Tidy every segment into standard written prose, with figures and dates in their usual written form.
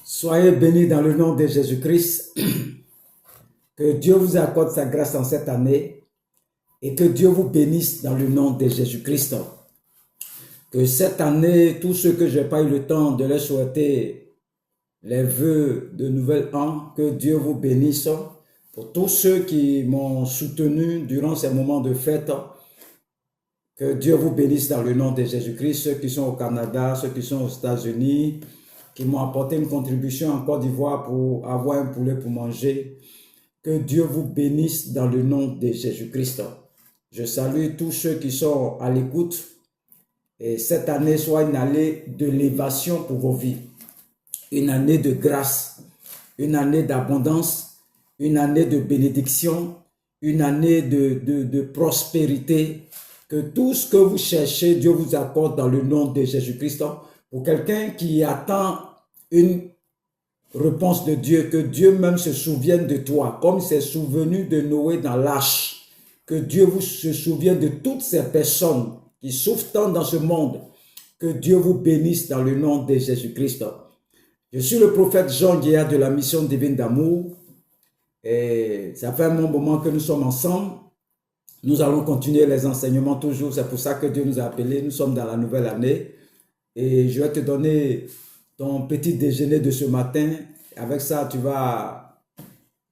Soyez bénis dans le nom de Jésus-Christ. Que Dieu vous accorde sa grâce en cette année et que Dieu vous bénisse dans le nom de Jésus-Christ. Que cette année, tous ceux que je n'ai pas eu le temps de leur souhaiter les vœux de nouvel an, que Dieu vous bénisse. Pour tous ceux qui m'ont soutenu durant ces moments de fête, que Dieu vous bénisse dans le nom de Jésus-Christ. Ceux qui sont au Canada, ceux qui sont aux États-Unis, qui m'ont apporté une contribution en Côte d'Ivoire pour avoir un poulet pour manger. Que Dieu vous bénisse dans le nom de Jésus-Christ. Je salue tous ceux qui sont à l'écoute. Et cette année soit une année de l'élévation pour vos vies. Une année de grâce, une année d'abondance, une année de bénédiction, une année de prospérité. Que tout ce que vous cherchez, Dieu vous accorde dans le nom de Jésus-Christ. Pour quelqu'un qui attend une réponse de Dieu, que Dieu même se souvienne de toi, comme il s'est souvenu de Noé dans l'arche. Que Dieu vous se souvienne de toutes ces personnes qui souffrent tant dans ce monde. Que Dieu vous bénisse dans le nom de Jésus-Christ. Je suis le prophète Jean Guéard de la mission divine d'amour. Et ça fait un bon moment que nous sommes ensemble. Nous allons continuer les enseignements toujours. C'est pour ça que Dieu nous a appelés. Nous sommes dans la nouvelle année. Et je vais te donner ton petit déjeuner de ce matin. Avec ça, tu vas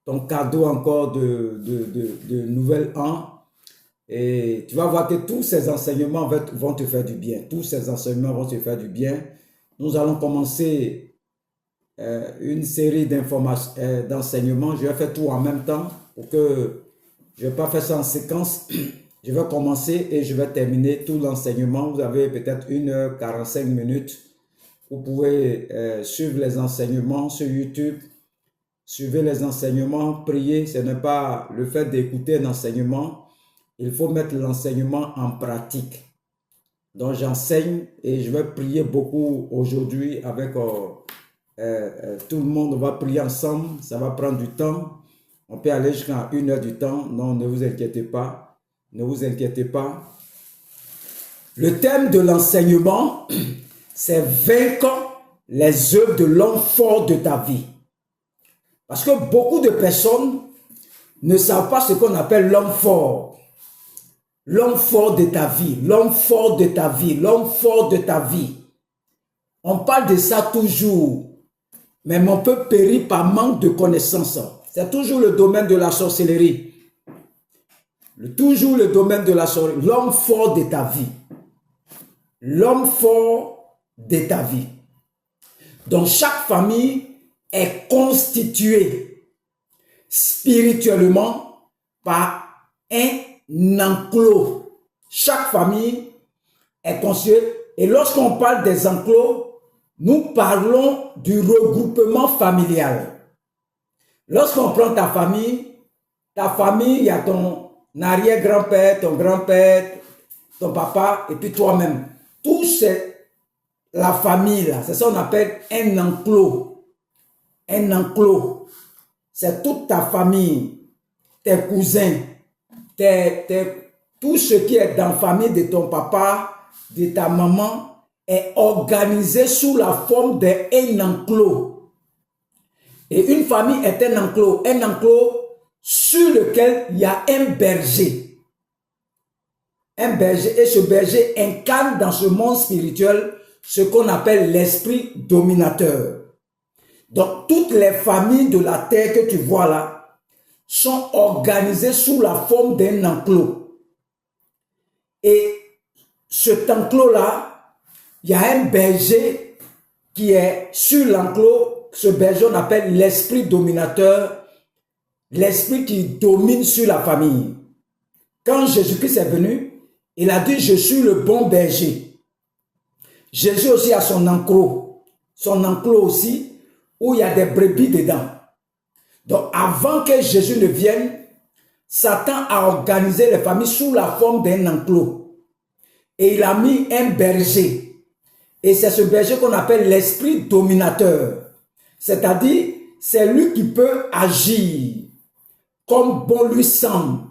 ton cadeau encore de nouvel an. Et tu vas voir que tous ces enseignements vont te faire du bien. Tous ces enseignements vont te faire du bien. Nous allons commencer une série d'enseignements. Je vais faire tout en même temps pour que je ne vais pas faire ça en séquence. Je vais commencer et je vais terminer tout l'enseignement. Vous avez peut-être 1h45 minutes. Vous pouvez suivre les enseignements sur YouTube. Suivez les enseignements, priez. Ce n'est pas le fait d'écouter un enseignement. Il faut mettre l'enseignement en pratique. Donc j'enseigne et je vais prier beaucoup aujourd'hui avec tout le monde. On va prier ensemble. Ça va prendre du temps. On peut aller jusqu'à 1 heure du temps. Non, ne vous inquiétez pas. Ne vous inquiétez pas. Le thème de l'enseignement, c'est vaincre les œuvres de l'homme fort de ta vie. Parce que beaucoup de personnes ne savent pas ce qu'on appelle l'homme fort. L'homme fort de ta vie, l'homme fort de ta vie, l'homme fort de ta vie. On parle de ça toujours, mais on peut périr par manque de connaissances. C'est toujours le domaine de la sorcellerie. Toujours le domaine de la sorcellerie. L'homme fort de ta vie. L'homme fort de ta vie. Donc chaque famille est constituée spirituellement par un enclos. Chaque famille est constituée. Et lorsqu'on parle des enclos, nous parlons du regroupement familial. Lorsqu'on prend ta famille, il y a ton arrière-grand-père, ton grand-père, ton papa et puis toi-même. Tout c'est la famille là. C'est ça qu'on appelle un enclos. Un enclos. C'est toute ta famille, tes cousins, tout ce qui est dans la famille de ton papa, de ta maman, est organisé sous la forme d'un enclos. Et une famille est un enclos sur lequel il y a un berger. Un berger, et ce berger incarne dans ce monde spirituel ce qu'on appelle l'esprit dominateur. Donc toutes les familles de la terre que tu vois là sont organisées sous la forme d'un enclos. Et cet enclos-là, il y a un berger qui est sur l'enclos. Ce berger, on appelle l'esprit dominateur, l'esprit qui domine sur la famille. Quand Jésus-Christ est venu, il a dit, je suis le bon berger. Jésus aussi a son enclos aussi, où il y a des brebis dedans. Donc avant que Jésus ne vienne, Satan a organisé les familles sous la forme d'un enclos. Et il a mis un berger. Et c'est ce berger qu'on appelle l'esprit dominateur. C'est-à-dire, c'est lui qui peut agir comme bon lui semble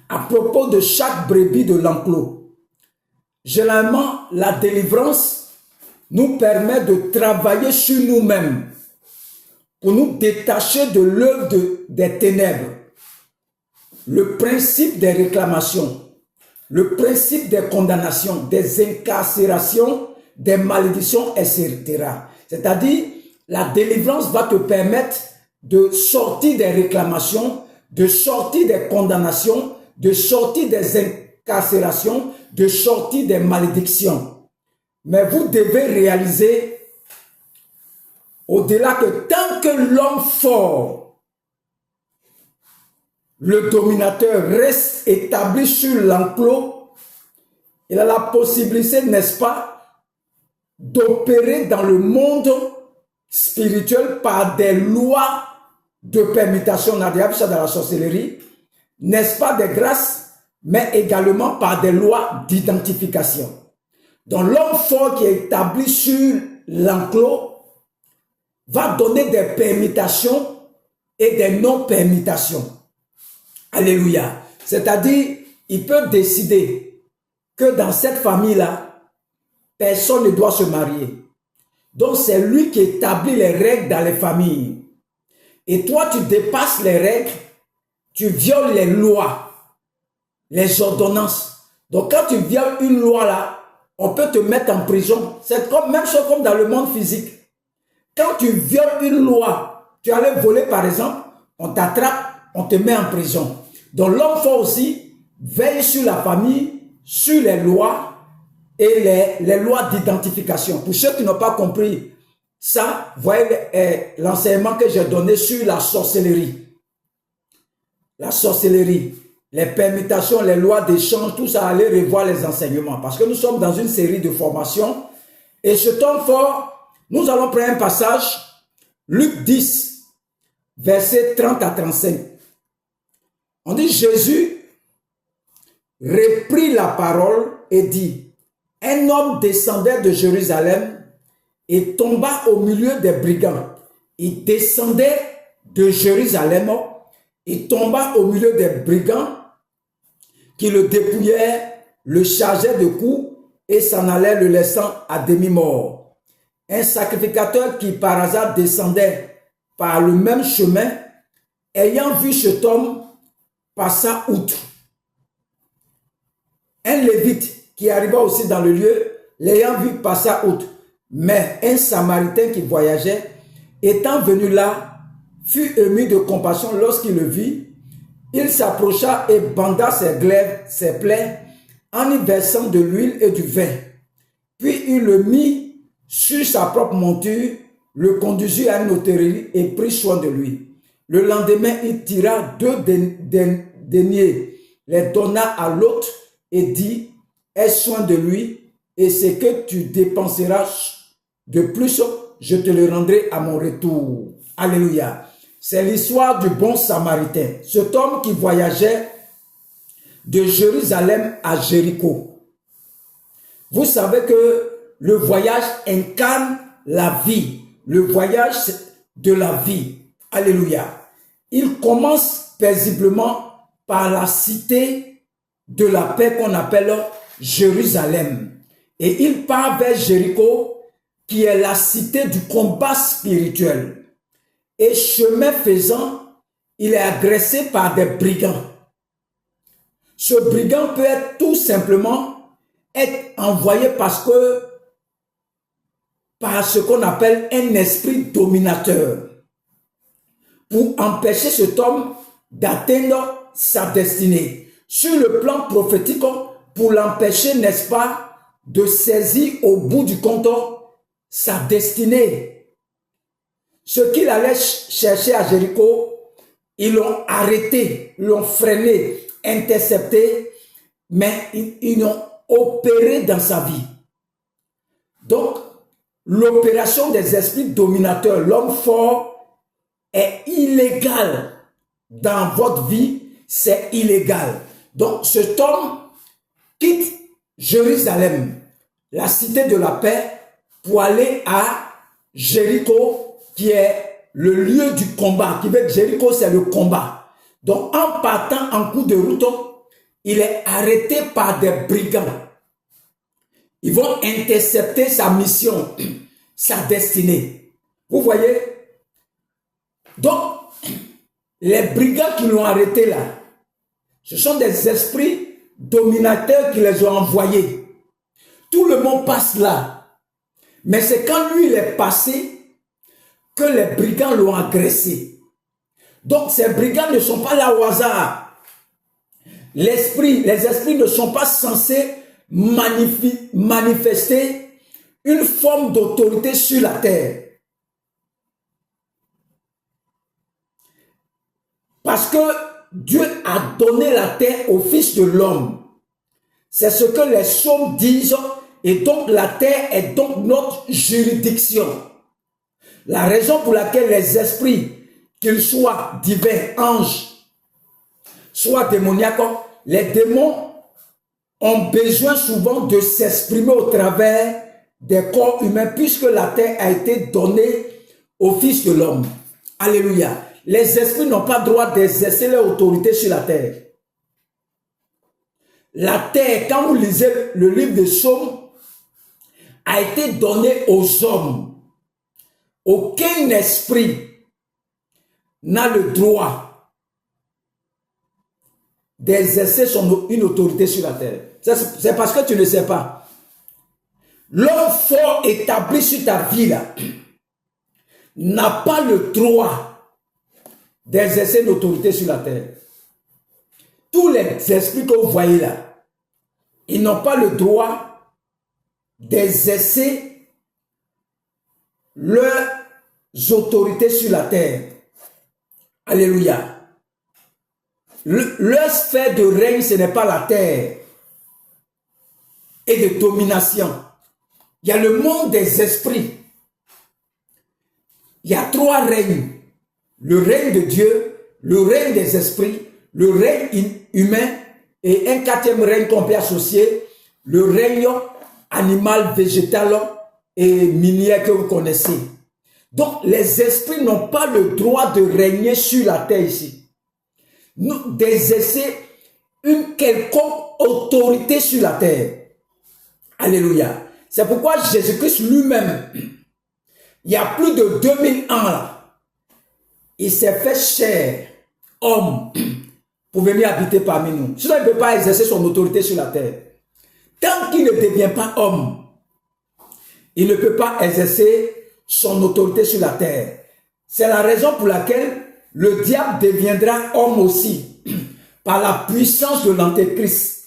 à propos de chaque brebis de l'enclos. Généralement, la délivrance nous permet de travailler sur nous-mêmes pour nous détacher de l'œuvre des ténèbres. Le principe des réclamations, le principe des condamnations, des incarcérations, des malédictions, etc. C'est-à-dire, la délivrance va te permettre de sortir des réclamations, de sortir des condamnations, de sortir des incarcérations, de sortir des malédictions. Mais vous devez réaliser, au-delà que tant que l'homme fort, le dominateur reste établi sur l'enclos, il a la possibilité, n'est-ce pas, d'opérer dans le monde spirituel par des lois de permutation, on a déjà vu ça dans la sorcellerie, n'est-ce pas, des grâces, mais également par des lois d'identification. Donc l'homme fort qui est établi sur l'enclos va donner des permutations et des non-permutations. Alléluia. C'est-à-dire, il peut décider que dans cette famille-là, personne ne doit se marier. Donc, c'est lui qui établit les règles dans les familles. Et toi, tu dépasses les règles, tu violes les lois, les ordonnances. Donc, quand tu violes une loi là, on peut te mettre en prison. C'est comme même chose comme dans le monde physique. Quand tu violes une loi, tu allais voler par exemple, on t'attrape, on te met en prison. Donc l'homme fort aussi veille sur la famille, sur les lois et les lois d'identification. Pour ceux qui n'ont pas compris ça, voyez l'enseignement que j'ai donné sur la sorcellerie. La sorcellerie, les permutations, les lois d'échange, tout ça, allez revoir les enseignements. Parce que nous sommes dans une série de formations. Et cet homme fort, nous allons prendre un passage, Luc 10, versets 30 à 35. On dit, Jésus reprit la parole et dit, un homme descendait de Jérusalem et tomba au milieu des brigands. Il descendait de Jérusalem et tomba au milieu des brigands qui le dépouillaient, le chargeaient de coups et s'en allaient le laissant à demi-mort. Un sacrificateur qui par hasard descendait par le même chemin, ayant vu cet homme, passa outre. Un lévite qui arriva aussi dans le lieu, l'ayant vu, passa outre. Mais un samaritain qui voyageait, étant venu là, fut ému de compassion lorsqu'il le vit. Il s'approcha et banda ses glaives, ses plaies, en y versant de l'huile et du vin. Puis il le mit sur sa propre monture, le conduisit à une hôtellerie et prit soin de lui. Le lendemain, il tira 2 deniers, les donna à l'autre et dit, aie soin de lui, et ce que tu dépenseras de plus, je te le rendrai à mon retour. Alléluia. C'est l'histoire du bon samaritain. Cet homme qui voyageait de Jérusalem à Jéricho. Vous savez que le voyage incarne la vie. Le voyage de la vie. Alléluia. Il commence paisiblement par la cité de la paix qu'on appelle Jérusalem. Et il part vers Jéricho, qui est la cité du combat spirituel. Et chemin faisant, il est agressé par des brigands. Ce brigand peut être tout simplement être envoyé par ce qu'on appelle un esprit dominateur, pour empêcher cet homme d'atteindre sa destinée. Sur le plan prophétique, pour l'empêcher, n'est-ce pas, de saisir au bout du compte sa destinée. Ce qu'il allait chercher à Jéricho, ils l'ont arrêté, l'ont freiné, intercepté, mais ils ont opéré dans sa vie. Donc, l'opération des esprits dominateurs, l'homme fort, est illégal dans votre vie, c'est illégal. Donc, cet homme quitte Jérusalem, la cité de la paix, pour aller à Jéricho, qui est le lieu du combat, qui veut dire Jéricho, c'est le combat. Donc, en partant en cours de route, il est arrêté par des brigands. Ils vont intercepter sa mission, sa destinée. Vous voyez, Donc, les brigands qui l'ont arrêté là, ce sont des esprits dominateurs qui les ont envoyés. Tout le monde passe là. Mais c'est quand lui il est passé que les brigands l'ont agressé. Donc ces brigands ne sont pas là au hasard. Les esprits ne sont pas censés manifester une forme d'autorité sur la terre. Parce que Dieu a donné la terre au Fils de l'homme. C'est ce que les psaumes disent. Et donc la terre est donc notre juridiction. La raison pour laquelle les esprits, qu'ils soient divins, anges, soit démoniaques, les démons ont besoin souvent de s'exprimer au travers des corps humains puisque la terre a été donnée au Fils de l'homme. Alléluia. Les esprits n'ont pas le droit d'exercer leur autorité sur la terre. La terre, quand vous lisez le livre des Psaumes, a été donnée aux hommes. Aucun esprit n'a le droit d'exercer une autorité sur la terre. C'est parce que tu ne sais pas. L'homme fort établi sur ta vie là n'a pas le droit d'exercer une autorité sur la terre. Tous les esprits que vous voyez là, ils n'ont pas le droit d'exercer leurs autorités sur la terre. Alléluia. Leur sphère de règne, ce n'est pas la terre et de domination. Il y a le monde des esprits. Il y a trois règnes. Le règne de Dieu, le règne des esprits, le règne humain et un quatrième règne qu'on peut associer, le règne animal, végétal et minier que vous connaissez. Donc, les esprits n'ont pas le droit de régner sur la terre ici. D'exercer une quelconque autorité sur la terre. Alléluia. C'est pourquoi Jésus-Christ lui-même, il y a plus de 2000 ans là, il s'est fait chair, homme, pour venir habiter parmi nous. Sinon, il ne peut pas exercer son autorité sur la terre. Tant qu'il ne devient pas homme, il ne peut pas exercer son autorité sur la terre. C'est la raison pour laquelle le diable deviendra homme aussi, par la puissance de l'Antéchrist.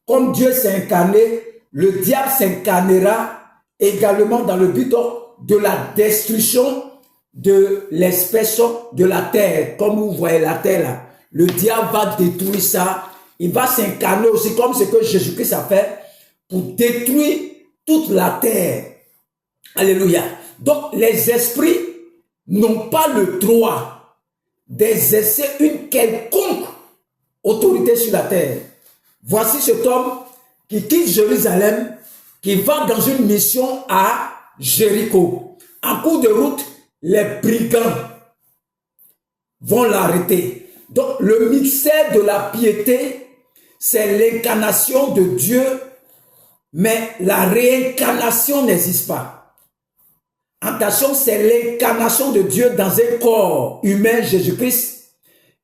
Comme Dieu s'est incarné, le diable s'incarnera également dans le but de la destruction de l'espèce de la terre. Comme vous voyez la terre là, le diable va détruire ça. Il va s'incarner aussi comme ce que Jésus-Christ a fait pour détruire toute la terre. Alléluia. Donc les esprits n'ont pas le droit d'exercer une quelconque autorité sur la terre. Voici cet homme qui quitte Jérusalem, qui va dans une mission à Jéricho. En cours de route, les brigands vont l'arrêter. Donc le mystère de la piété, c'est l'incarnation de Dieu, mais la réincarnation n'existe pas. Attention, c'est l'incarnation de Dieu dans un corps humain, Jésus-Christ.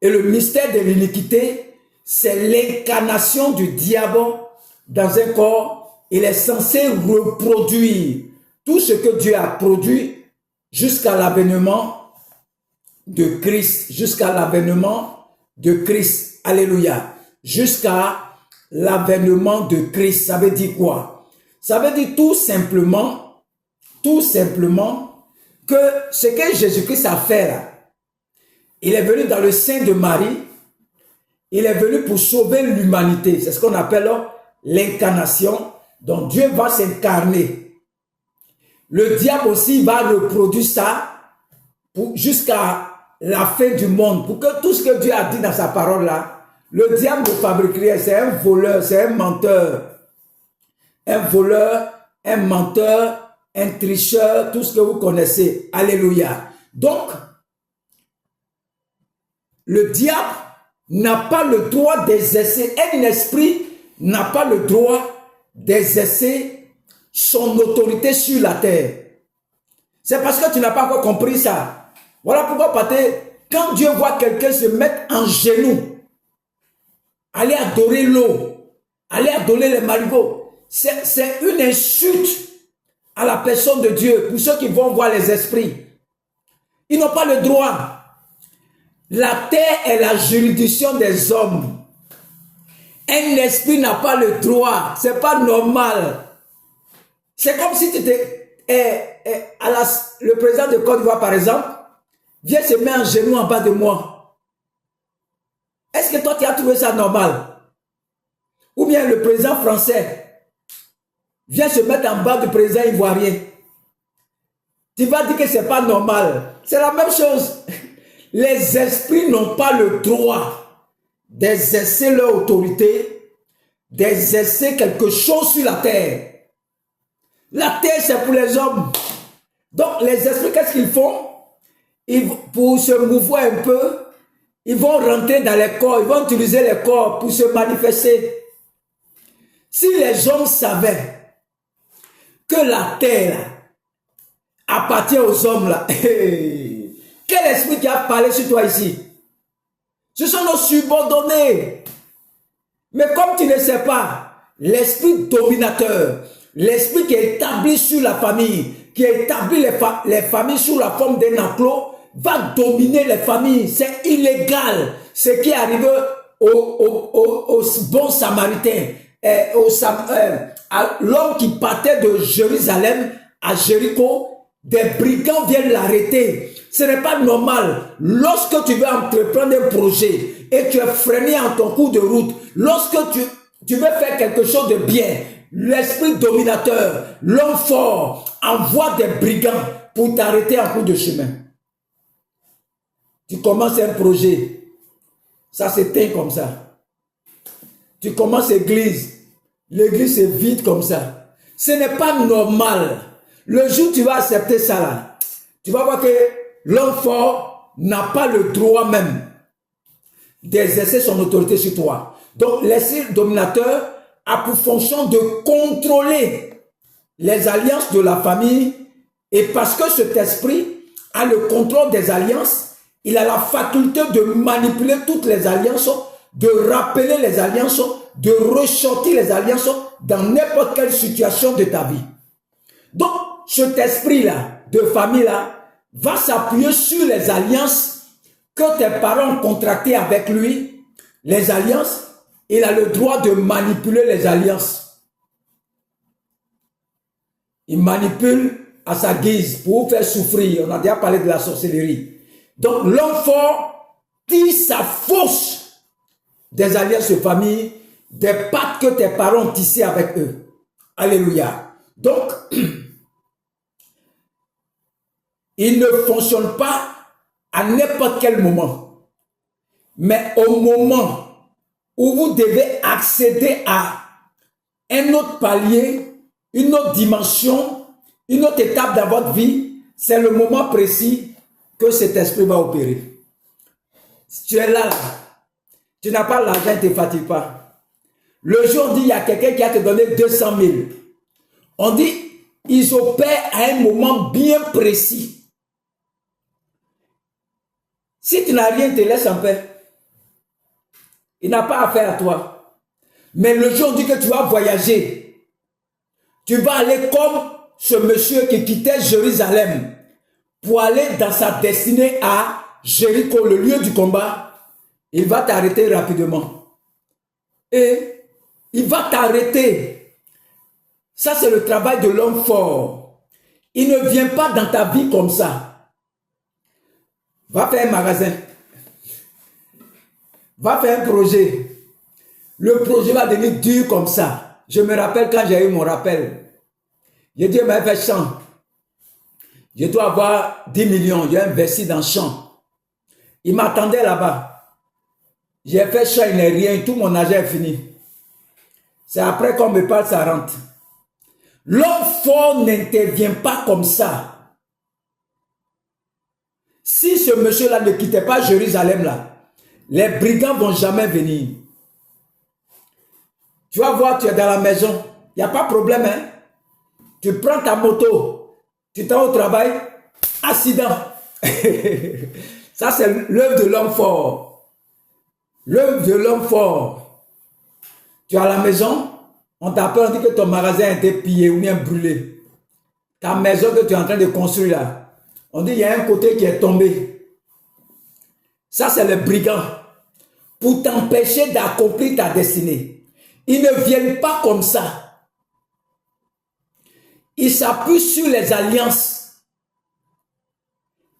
Et le mystère de l'iniquité, c'est l'incarnation du diable dans un corps. Il est censé reproduire tout ce que Dieu a produit jusqu'à l'avènement de Christ. Jusqu'à l'avènement de Christ. Alléluia. Jusqu'à l'avènement de Christ. Ça veut dire quoi? Ça veut dire tout simplement que ce que Jésus-Christ a fait là, il est venu dans le sein de Marie, il est venu pour sauver l'humanité. C'est ce qu'on appelle l'incarnation. Donc Dieu va s'incarner. Le diable aussi va reproduire ça jusqu'à la fin du monde. Pour que tout ce que Dieu a dit dans sa parole là, le diable ne fabriquerait. C'est un voleur, c'est un menteur. Un voleur, un menteur, un tricheur, tout ce que vous connaissez. Alléluia. Donc, le diable n'a pas le droit d'exercer, un esprit n'a pas le droit d'exercer son autorité sur la terre. C'est parce que tu n'as pas encore compris ça. Voilà pourquoi Quand Dieu voit quelqu'un se mettre en genoux, aller adorer l'eau, aller adorer les marigots, c'est une insulte à la personne de Dieu. Pour ceux qui vont voir les esprits, ils n'ont pas le droit. La terre est la juridiction des hommes. Un esprit n'a pas le droit. C'est pas normal. C'est comme si tu étais le président de Côte d'Ivoire, par exemple, vient se mettre en genoux en bas de moi. Est-ce que toi, tu as trouvé ça normal? Ou bien le président français vient se mettre en bas du président ivoirien. Tu vas dire que ce n'est pas normal. C'est la même chose. Les esprits n'ont pas le droit d'exercer leur autorité, d'exercer quelque chose sur la terre. La terre, c'est pour les hommes. Donc, les esprits, qu'est-ce qu'ils font? Pour se mouvoir un peu, ils vont rentrer dans les corps, ils vont utiliser les corps pour se manifester. Si les hommes savaient que la terre appartient aux hommes, là, quel esprit qui a parlé sur toi ici? Ce sont nos subordonnés. Mais comme tu ne sais pas, l'esprit dominateur, l'esprit qui est établi sur la famille, qui établit les familles sous la forme d'un enclos, va dominer les familles. C'est illégal. Ce qui est arrivé au bon samaritain, à l'homme qui partait de Jérusalem à Jéricho, des brigands viennent l'arrêter. Ce n'est pas normal. Lorsque tu veux entreprendre un projet et tu es freiné en ton cours de route, lorsque tu veux faire quelque chose de bien, l'esprit dominateur, l'homme fort, envoie des brigands pour t'arrêter en cours de chemin. Tu commences un projet, ça s'éteint comme ça. Tu commences l'église est vide comme ça. Ce n'est pas normal. Le jour où tu vas accepter ça là, tu vas voir que l'homme fort n'a pas le droit même d'exercer son autorité sur toi. Donc l'esprit dominateur a pour fonction de contrôler les alliances de la famille, et parce que cet esprit a le contrôle des alliances, il a la faculté de manipuler toutes les alliances, de rappeler les alliances, de ressortir les alliances dans n'importe quelle situation de ta vie. Donc, cet esprit-là, de famille-là, va s'appuyer sur les alliances que tes parents ont contractées avec lui. Les alliances, il a le droit de manipuler les alliances. Il manipule à sa guise pour vous faire souffrir. On a déjà parlé de la sorcellerie. Donc, l'homme fort tire sa force des alliances de famille, des pactes que tes parents ont tissés avec eux. Alléluia. Donc, il ne fonctionne pas à n'importe quel moment. Mais au moment où vous devez accéder à un autre palier, une autre dimension, une autre étape dans votre vie, c'est le moment précis que cet esprit va opérer. Si tu es là, tu n'as pas l'argent, ne te fatigue pas. Le jour dit, il y a quelqu'un qui a te donné 200 000. On dit, ils opèrent à un moment bien précis. Si tu n'as rien, te laisse en paix. Il n'a pas affaire à toi. Mais le jour dit que tu vas voyager, tu vas aller comme ce monsieur qui quittait Jérusalem pour aller dans sa destinée à Jéricho, le lieu du combat. Il va t'arrêter rapidement. Et il va t'arrêter. Ça, c'est le travail de l'homme fort. Il ne vient pas dans ta vie comme ça. Va faire un magasin. Va faire un projet. Le projet va devenir dur comme ça. Je me rappelle quand j'ai eu mon rappel. J'ai dit, mais fais champ. Je dois avoir 10 millions. J'ai investi dans le champ. Il m'attendait là-bas. J'ai fait champ, il n'est rien. Tout mon argent est fini. C'est après qu'on me parle, ça rentre. L'homme fort n'intervient pas comme ça. Si ce monsieur-là ne quittait pas Jérusalem, là, les brigands ne vont jamais venir. Tu vas voir, tu es dans la maison. Il n'y a pas de problème, hein. Tu prends ta moto. Tu t'en vas au travail. Accident. Ça, c'est l'œuvre de l'homme fort. L'œuvre de l'homme fort. Tu es à la maison, on t'appelle, on dit que ton magasin a été pillé ou bien brûlé. Ta maison que tu es en train de construire là, on dit qu'il y a un côté qui est tombé. Ça, c'est le brigand. Pour t'empêcher d'accomplir ta destinée. Ils ne viennent pas comme ça. Ils s'appuient sur les alliances.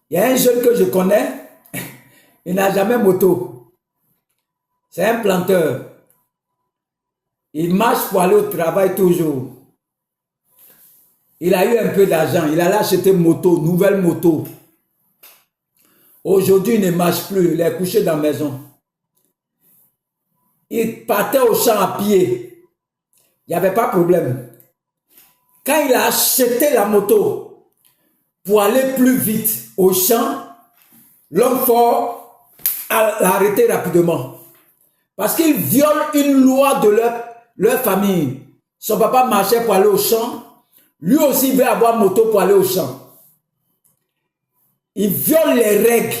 Il y a un jeune que je connais, il n'a jamais moto. C'est un planteur. Il marche pour aller au travail toujours. Il a eu un peu d'argent. Il allait acheter moto, nouvelle moto. Aujourd'hui, il ne marche plus. Il est couché dans la maison. Il partait au champ à pied. Il n'y avait pas de problème. Quand il a acheté la moto pour aller plus vite au champ, l'homme fort l'a arrêté rapidement. Parce qu'il viole une loi de leur famille. Son papa marchait pour aller au champ. Lui aussi veut avoir moto pour aller au champ. Il viole les règles.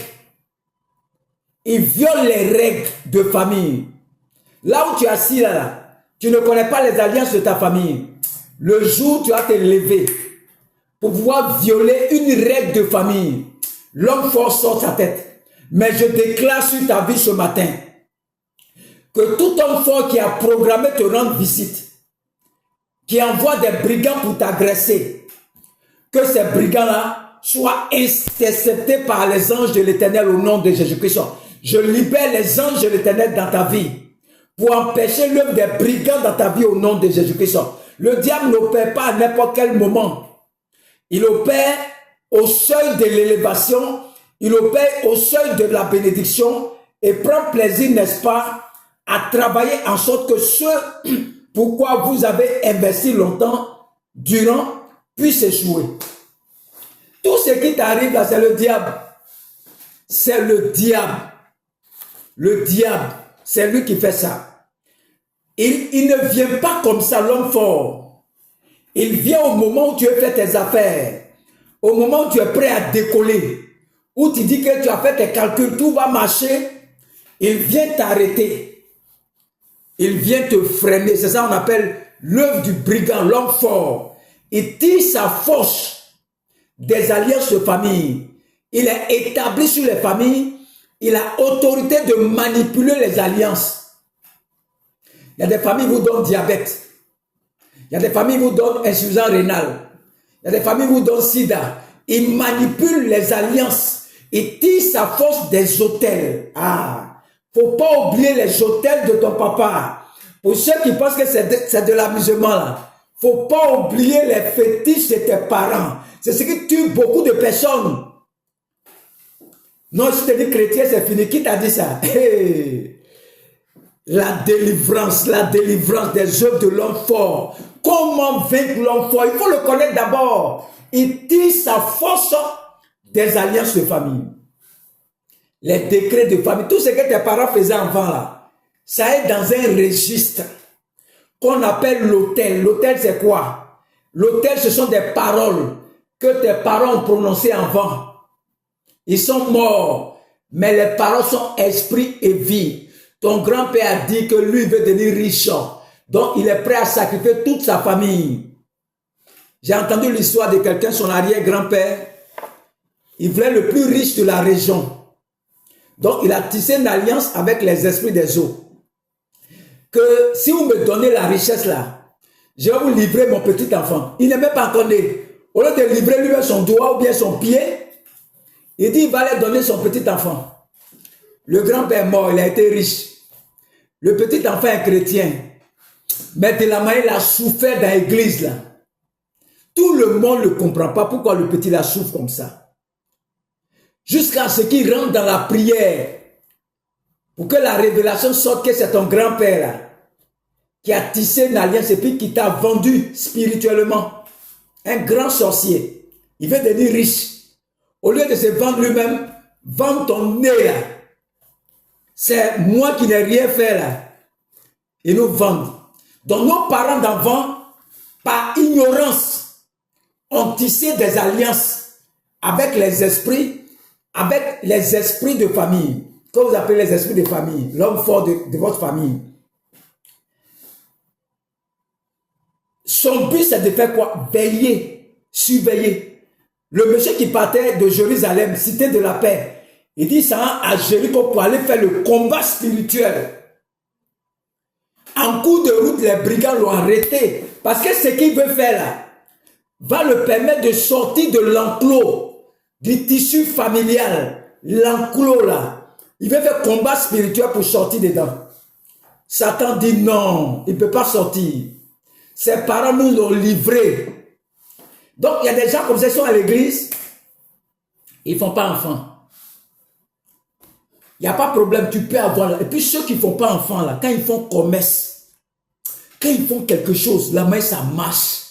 Il viole les règles de famille. Là où tu es assis là, tu ne connais pas les alliances de ta famille. Le jour où tu vas te lever pour pouvoir violer une règle de famille, l'homme fort sort sa tête. Mais je déclare sur ta vie ce matin que tout homme fort qui a programmé te rendre visite, qui envoie des brigands pour t'agresser, que ces brigands-là soient interceptés par les anges de l'Éternel au nom de Jésus-Christ. Je libère les anges de l'Éternel dans ta vie pour empêcher l'œuvre des brigands dans ta vie au nom de Jésus-Christ. Le diable n'opère pas à n'importe quel moment. Il opère au seuil de l'élévation, il opère au seuil de la bénédiction et prend plaisir, n'est-ce pas, à travailler en sorte que ce pourquoi vous avez investi longtemps, durant, puisse échouer. Tout ce qui t'arrive là, c'est le diable. C'est le diable. Le diable, c'est lui qui fait ça. Il ne vient pas comme ça, l'homme fort. Il vient au moment où tu as fait tes affaires, au moment où tu es prêt à décoller, où tu dis que tu as fait tes calculs, tout va marcher, il vient t'arrêter. Il vient te freiner. C'est ça qu'on appelle l'œuvre du brigand, l'homme fort. Il tire sa force des alliances de famille. Il est établi sur les familles. Il a autorité de manipuler les alliances. Il y a des familles qui vous donnent diabète. Il y a des familles qui vous donnent insuffisance rénale. Il y a des familles qui vous donnent sida. Il manipule les alliances. Il tire sa force des hôtels. Faut pas oublier les hôtels de ton papa. Pour ceux qui pensent que c'est de l'amusement là. Faut pas oublier les fétiches de tes parents. C'est ce qui tue beaucoup de personnes. Non, si tu dis chrétien, c'est fini. Qui t'a dit ça? Hey. La délivrance des œuvres de l'homme fort. Comment vaincre l'homme fort? Il faut le connaître d'abord. Il tire sa force des alliances de famille. Les décrets de famille, tout ce que tes parents faisaient avant là, ça est dans un registre qu'on appelle l'autel. L'autel c'est quoi? L'autel ce sont des paroles que tes parents ont prononcées avant. Ils sont morts, mais les paroles sont esprit et vie. Ton grand-père a dit que lui veut devenir riche, donc il est prêt à sacrifier toute sa famille. J'ai entendu l'histoire de quelqu'un, son arrière-grand-père, il voulait le plus riche de la région. Donc, il a tissé une alliance avec les esprits des eaux. Que si vous me donnez la richesse là, je vais vous livrer mon petit enfant. Il n'est même pas encore né. Au lieu de livrer lui son doigt ou bien son pied, il dit il va lui donner son petit enfant. Le grand-père est mort, il a été riche. Le petit enfant est chrétien. Mais de la manière il a souffert dans l'église là. Tout le monde ne comprend pas pourquoi le petit là souffre comme ça. Jusqu'à ce qu'il rentre dans la prière pour que la révélation sorte que c'est ton grand-père là, qui a tissé une alliance et puis qui t'a vendu spirituellement. Un grand sorcier. Il veut devenir riche. Au lieu de se vendre lui-même, vendre ton nez là. C'est moi qui n'ai rien fait là. Ils nous vendent. Donc nos parents d'avant, par ignorance, ont tissé des alliances avec les esprits avec les esprits de famille, que vous appelez les esprits de famille, l'homme fort de votre famille. Son but, c'est de faire quoi? Veiller, surveiller. Le monsieur qui partait de Jérusalem, cité de la paix, il dit ça à Jéricho pour aller faire le combat spirituel. En cours de route, les brigands l'ont arrêté. Parce que ce qu'il veut faire là, va le permettre de sortir de l'enclos, du tissu familial. L'enclos là. Il veut faire combat spirituel pour sortir dedans. Satan dit non, il ne peut pas sortir. Ses parents nous l'ont livré. Donc il y a des gens comme ça qui sont à l'église, ils ne font pas enfant. Il n'y a pas de problème, tu peux avoir. Et puis ceux qui ne font pas enfant là, quand ils font commerce, quand ils font quelque chose, la main ça marche.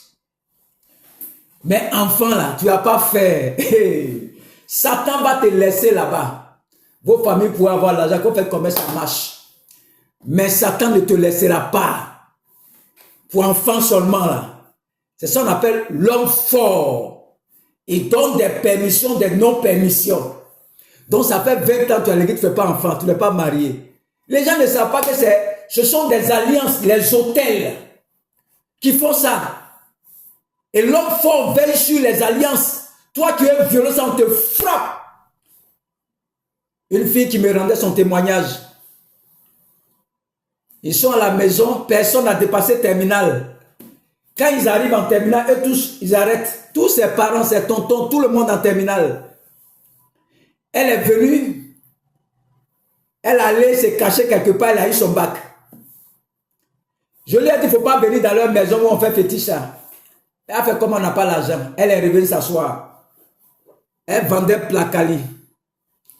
Mais enfant là, tu n'as pas fait. Satan va te laisser là-bas. Vos familles pourraient avoir l'argent, quand vous faites commerce, ça marche. Mais Satan ne te laissera pas. Pour enfants seulement là. C'est ça qu'on appelle l'homme fort. Il donne des permissions, des non-permissions. Donc ça fait 20 ans que tu es à l'église, tu ne fais pas enfant, tu n'es pas marié. Les gens ne savent pas que ce sont des alliances, les hôtels qui font ça. Et l'homme fort veille sur les alliances. Toi tu es violent, ça on te frappe. Une fille qui me rendait son témoignage. Ils sont à la maison, personne n'a dépassé terminal. Quand ils arrivent en terminal, eux tous, ils arrêtent. Tous ses parents, ses tontons, tout le monde en terminal. Elle est venue, elle allait se cacher quelque part, elle a eu son bac. Je lui ai dit, il ne faut pas venir dans leur maison où on fait fétiche. Elle a fait comme on n'a pas l'argent. Elle est revenue s'asseoir. Elle vendait Placali.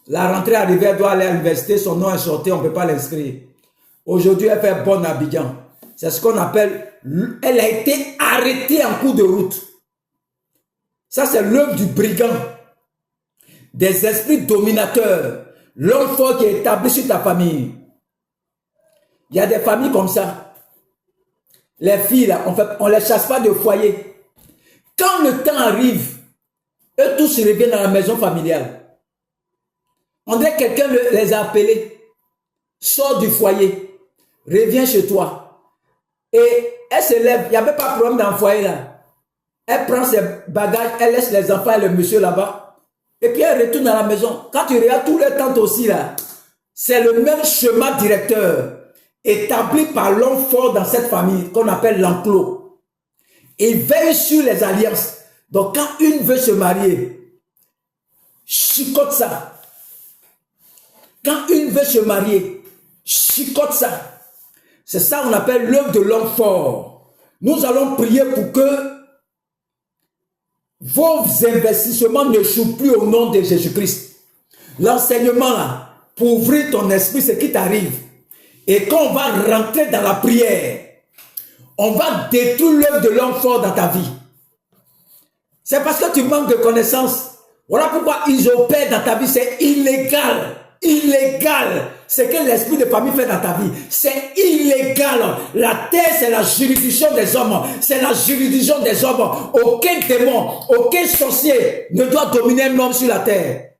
La rentrée arrivée, elle doit aller à l'université, son nom est sorti, on ne peut pas l'inscrire. Aujourd'hui, elle fait bonne Abidjan. C'est ce qu'on appelle, elle a été arrêtée en cours de route. Ça, c'est l'œuvre du brigand. Des esprits dominateurs. L'homme fort qui est établi sur ta famille. Il y a des familles comme ça. Les filles, là, on ne les chasse pas de foyer. Quand le temps arrive, eux tous reviennent dans la maison familiale. On dirait que quelqu'un les a appelés. Sors du foyer. Reviens chez toi. Et elle se lève. Il n'y avait pas de problème dans le foyer là. Elle prend ses bagages, elle laisse les enfants et le monsieur là-bas. Et puis elle retourne à la maison. Quand tu regardes tous les tantes aussi là, c'est le même schéma directeur établi par l'homme fort dans cette famille qu'on appelle l'enclos. Il veille sur les alliances. Donc quand une veut se marier, chicote ça. Quand une veut se marier, chicote ça. C'est ça qu'on appelle l'œuvre de l'homme fort. Nous allons prier pour que vos investissements ne jouent plus au nom de Jésus-Christ. L'enseignement là, pour ouvrir ton esprit, ce qui t'arrive. Et quand on va rentrer dans la prière, on va détruire l'œuvre de l'homme fort dans ta vie. C'est parce que tu manques de connaissances. Voilà pourquoi ils opèrent dans ta vie. C'est illégal. Illégal. Ce que l'esprit de famille fait dans ta vie. C'est illégal. La terre, c'est la juridiction des hommes. C'est la juridiction des hommes. Aucun démon, aucun sorcier ne doit dominer un homme sur la terre.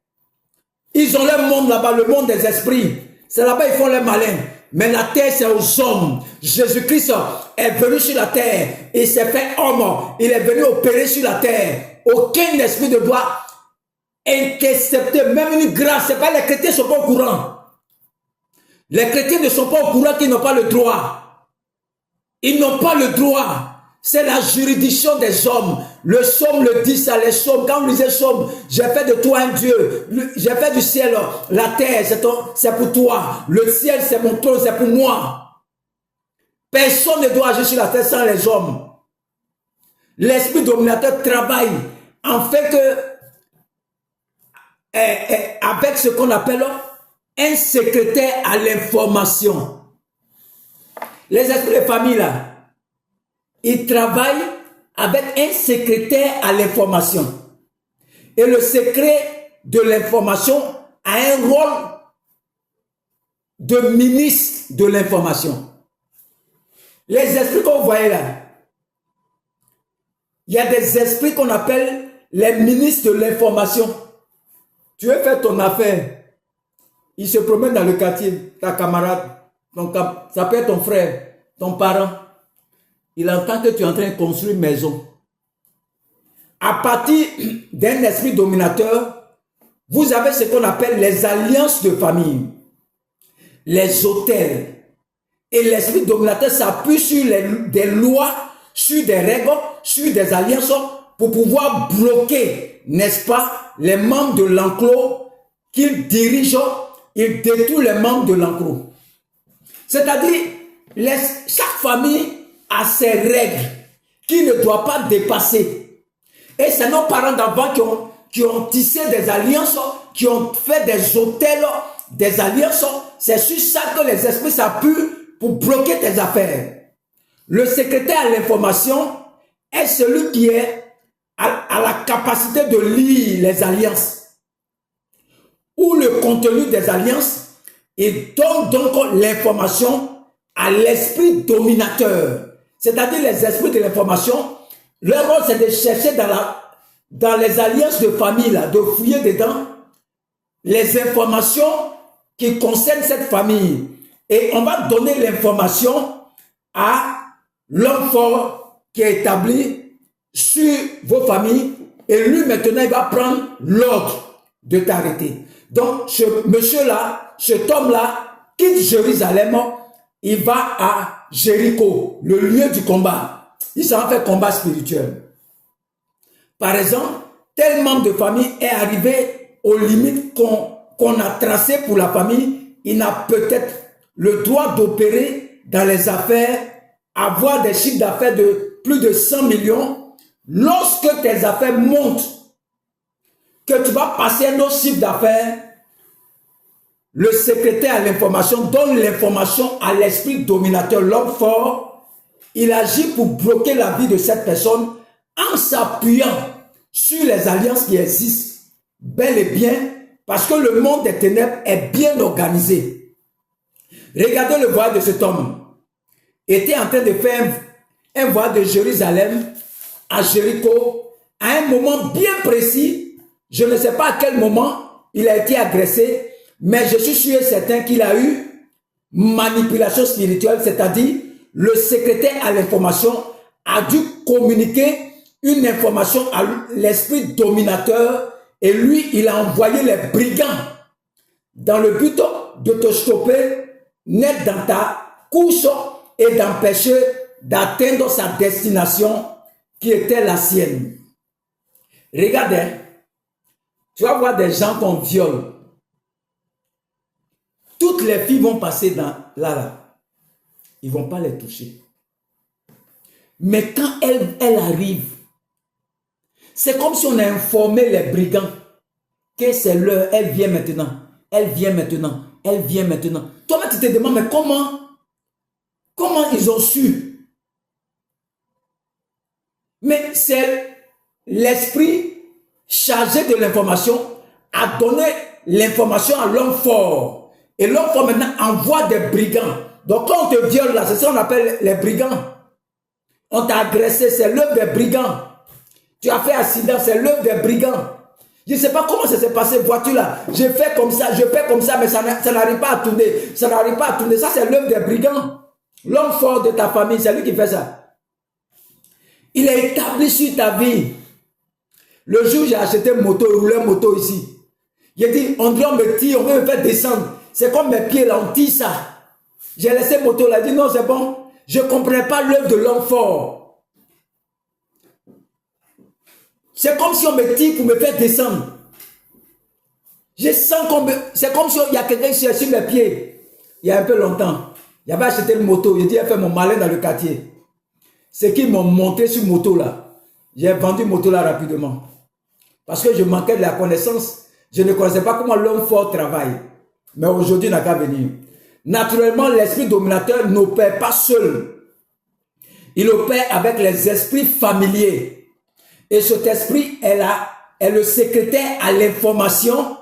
Ils ont leur monde là-bas, le monde des esprits. C'est là-bas ils font les malins. Mais la terre, c'est aux hommes. Jésus-Christ est venu sur la terre. Il s'est fait homme. Il est venu opérer sur la terre. Aucun esprit ne doit intercepter, même une grâce. C'est pas les chrétiens ne sont pas au courant. Les chrétiens ne sont pas au courant qu'ils n'ont pas le droit. Ils n'ont pas le droit. C'est la juridiction des hommes. Le psaume le dit ça, les psaumes. Quand on lisait le psaume, j'ai fait de toi un Dieu. J'ai fait du ciel, la terre, c'est pour toi. Le ciel, c'est mon trône, c'est pour moi. Personne ne doit agir sur la terre sans les hommes. L'esprit dominateur travaille en fait que avec ce qu'on appelle un secrétaire à l'information. Les esprits de famille là, ils travaillent avec un secrétaire à l'information. Et le secret de l'information a un rôle de ministre de l'information. Les esprits qu'on voyait là, il y a des esprits qu'on appelle les ministres de l'information. Tu veux faire ton affaire. Il se promène dans le quartier, ta camarade, ça peut être ton frère, ton parent. Il entend que tu es en train de construire une maison. À partir d'un esprit dominateur, vous avez ce qu'on appelle les alliances de famille, les hôtels. Et l'esprit dominateur s'appuie sur des lois, sur des règles, sur des alliances pour pouvoir bloquer, n'est-ce pas, les membres de l'enclos qu'il dirige. Il détruit les membres de l'enclos. C'est-à-dire, chaque famille a ses règles qui ne doit pas dépasser. Et c'est nos parents d'avant qui ont tissé des alliances, qui ont fait des hôtels, des alliances. C'est sur ça que les esprits s'appuient pour bloquer tes affaires. Le secrétaire à l'information est celui qui est à la capacité de lire les alliances ou le contenu des alliances et donne donc l'information à l'esprit dominateur. C'est-à-dire les esprits de l'information, leur rôle c'est de chercher dans les alliances de famille, là, de fouiller dedans les informations qui concernent cette famille. Et on va donner l'information à l'homme fort qui est établi sur vos familles et lui maintenant il va prendre l'ordre de t'arrêter. Donc ce monsieur-là, cet homme-là quitte Jérusalem, il va à Jéricho, le lieu du combat. Il s'en fait combat spirituel. Par exemple, tel membre de famille est arrivé aux limites qu'on a tracées pour la famille, il n'a peut-être le droit d'opérer dans les affaires, avoir des chiffres d'affaires de plus de 100 millions. Lorsque tes affaires montent, que tu vas passer un autre chiffre d'affaires, le secrétaire à l'information donne l'information à l'esprit dominateur, l'homme fort. Il agit pour bloquer la vie de cette personne en s'appuyant sur les alliances qui existent bel et bien, parce que le monde des ténèbres est bien organisé. Regardez le voyage de cet homme. Il était en train de faire un voyage de Jérusalem à Jéricho à un moment bien précis. Je ne sais pas à quel moment il a été agressé, mais je suis sûr et certain qu'il a eu manipulation spirituelle, c'est-à-dire le secrétaire à l'information a dû communiquer une information à l'esprit dominateur et lui, il a envoyé les brigands dans le but de te stopper net dans ta course et d'empêcher d'atteindre sa destination qui était la sienne. Regardez, tu vas voir des gens qu'on viole. Toutes les filles vont passer là. Ils ne vont pas les toucher. Mais quand elles arrivent, c'est comme si on a informé les brigands que c'est l'heure, elle vient maintenant, elle vient maintenant, elle vient maintenant. Toi-même, tu te demandes, mais comment ils ont su? Mais c'est l'esprit chargé de l'information a donné l'information à l'homme fort. Et l'homme fort maintenant envoie des brigands. Donc quand on te viole là, c'est ça qu'on appelle les brigands. On t'a agressé, c'est l'œuvre des brigands. Tu as fait accident, c'est l'œuvre des brigands. Je ne sais pas comment ça s'est passé, voiture là. Je fais comme ça, mais ça n'arrive pas à tourner. Ça n'arrive pas à tourner. Ça, c'est l'œuvre des brigands. L'homme fort de ta famille, c'est lui qui fait ça. Il est établi sur ta vie. Le jour où j'ai acheté une moto, roulé une moto ici. J'ai dit, on doit me tire, on veut me faire descendre. C'est comme mes pieds là, on tire ça. J'ai laissé la moto là, dit non, c'est bon. Je ne comprenais pas l'œuvre de l'homme fort. C'est comme si on me tire pour me faire descendre. Je sens qu'on me... C'est comme s'il y a quelqu'un sur mes pieds. Il y a un peu longtemps. J'avais acheté une moto. J'ai dit, j'ai fait mon malin dans le quartier. C'est qu'ils m'ont monté sur moto là. J'ai vendu moto là rapidement. Parce que je manquais de la connaissance. Je ne connaissais pas comment l'homme fort travaille. Mais aujourd'hui, il n'a qu'à venir. Naturellement, l'esprit dominateur n'opère pas seul. Il opère avec les esprits familiers. Et cet esprit est le secrétaire à l'information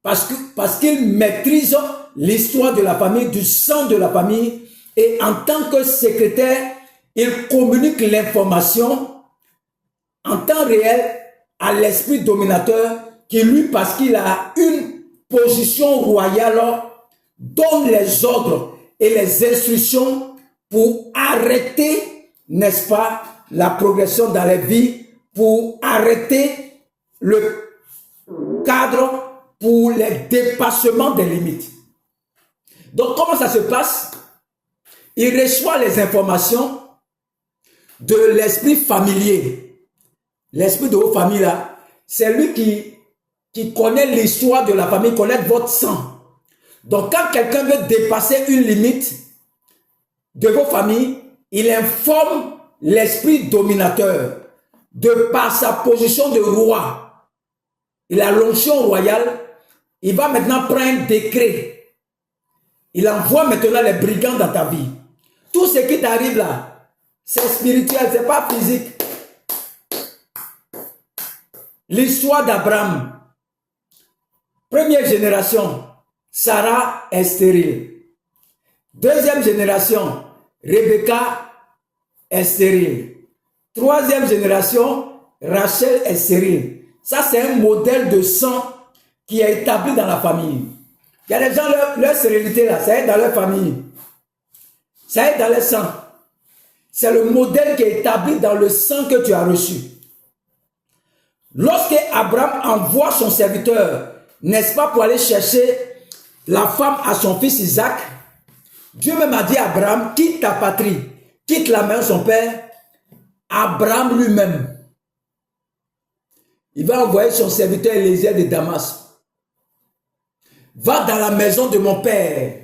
parce qu'il maîtrise l'histoire de la famille, du sang de la famille. Et en tant que secrétaire, il communique l'information en temps réel à l'esprit dominateur qui lui, parce qu'il a une position royale, donne les ordres et les instructions pour arrêter, n'est-ce pas, la progression dans les vies, pour arrêter le cadre pour les dépassements des limites. Donc, comment ça se passe? Il reçoit les informations de l'esprit familier. L'esprit de vos familles, là, c'est lui qui connaît l'histoire de la famille, connaît votre sang. Donc, quand quelqu'un veut dépasser une limite de vos familles, il informe l'esprit dominateur de par sa position de roi. Il a l'onction royale. Il va maintenant prendre un décret. Il envoie maintenant les brigands dans ta vie. Tout ce qui t'arrive là, c'est spirituel, c'est pas physique. L'histoire d'Abraham. Première génération, Sarah est stérile. Deuxième génération, Rebecca est stérile. Troisième génération, Rachel est stérile. Ça, c'est un modèle de sang qui est établi dans la famille. Il y a des gens, leur stérilité là, ça est dans leur famille. Ça est dans le sang. C'est le modèle qui est établi dans le sang que tu as reçu. Lorsque Abraham envoie son serviteur, n'est-ce pas, pour aller chercher la femme à son fils Isaac, Dieu même a dit à Abraham, quitte ta patrie, quitte la maison de son père. Abraham lui-même, il va envoyer son serviteur Élisée de Damas. Va dans la maison de mon père.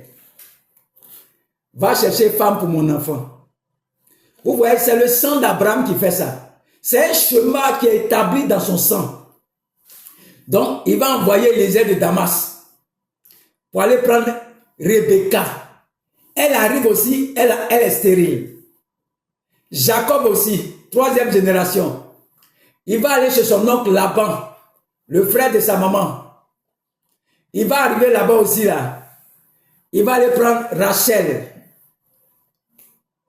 Va chercher femme pour mon enfant. Vous voyez, c'est le sang d'Abraham qui fait ça. C'est un chemin qui est établi dans son sang. Donc, il va envoyer Élisée de Damas pour aller prendre Rebecca. Elle arrive aussi, elle est stérile. Jacob aussi, troisième génération. Il va aller chez son oncle Laban, le frère de sa maman. Il va arriver là-bas aussi, là. Il va aller prendre Rachel,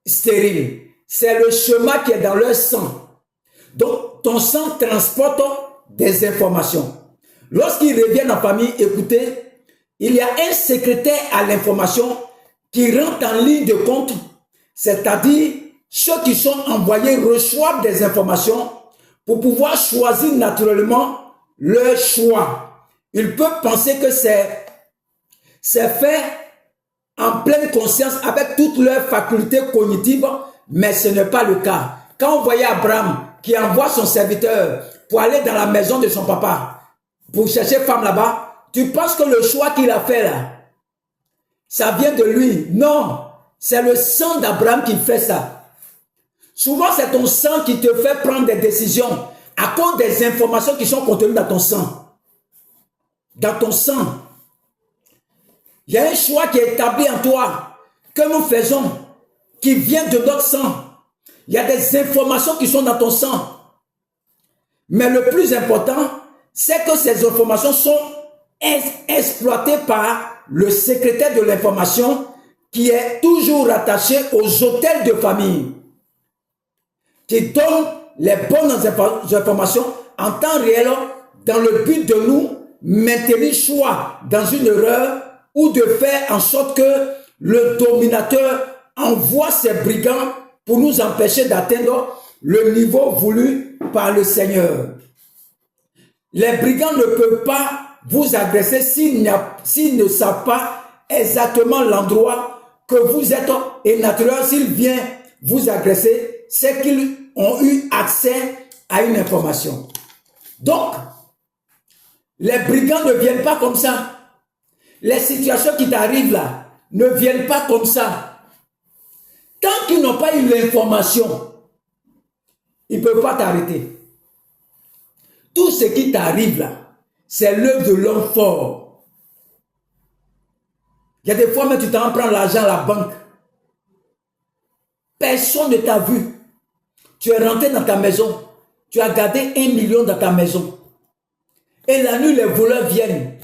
stérile. C'est le chemin qui est dans leur sang. Donc, ton sang transporte des informations. Lorsqu'ils reviennent en famille, écoutez, il y a un secrétaire à l'information qui rentre en ligne de compte, c'est-à-dire ceux qui sont envoyés reçoivent des informations pour pouvoir choisir naturellement leur choix. Ils peuvent penser que c'est fait en pleine conscience avec toutes leurs facultés cognitives, mais ce n'est pas le cas. Quand on voyait Abraham qui envoie son serviteur pour aller dans la maison de son papa, pour chercher femme là-bas, tu penses que le choix qu'il a fait là, ça vient de lui? Non, c'est le sang d'Abraham qui fait ça. Souvent, c'est ton sang qui te fait prendre des décisions à cause des informations qui sont contenues dans ton sang. Dans ton sang. Il y a un choix qui est établi en toi, que nous faisons, qui vient de notre sang. Il y a des informations qui sont dans ton sang. Mais le plus important, c'est que ces informations sont exploitées par le secrétaire de l'information qui est toujours attaché aux hôtels de famille, qui donne les bonnes informations en temps réel dans le but de nous maintenir soit dans une erreur ou de faire en sorte que le dominateur envoie ses brigands pour nous empêcher d'atteindre le niveau voulu par le Seigneur. Les brigands ne peuvent pas vous agresser s'ils ne savent pas exactement l'endroit que vous êtes, et naturellement s'ils viennent vous agresser, c'est qu'ils ont eu accès à une information. Donc, les brigands ne viennent pas comme ça. Les situations qui t'arrivent là ne viennent pas comme ça. Tant qu'ils n'ont pas eu l'information, ils ne peuvent pas t'arrêter. Tout ce qui t'arrive là, c'est l'œuvre de l'homme fort. Il y a des fois, mais tu t'en prends l'argent à la banque. Personne ne t'a vu. Tu es rentré dans ta maison. Tu as gardé 1 million dans ta maison. Et la nuit, les voleurs viennent.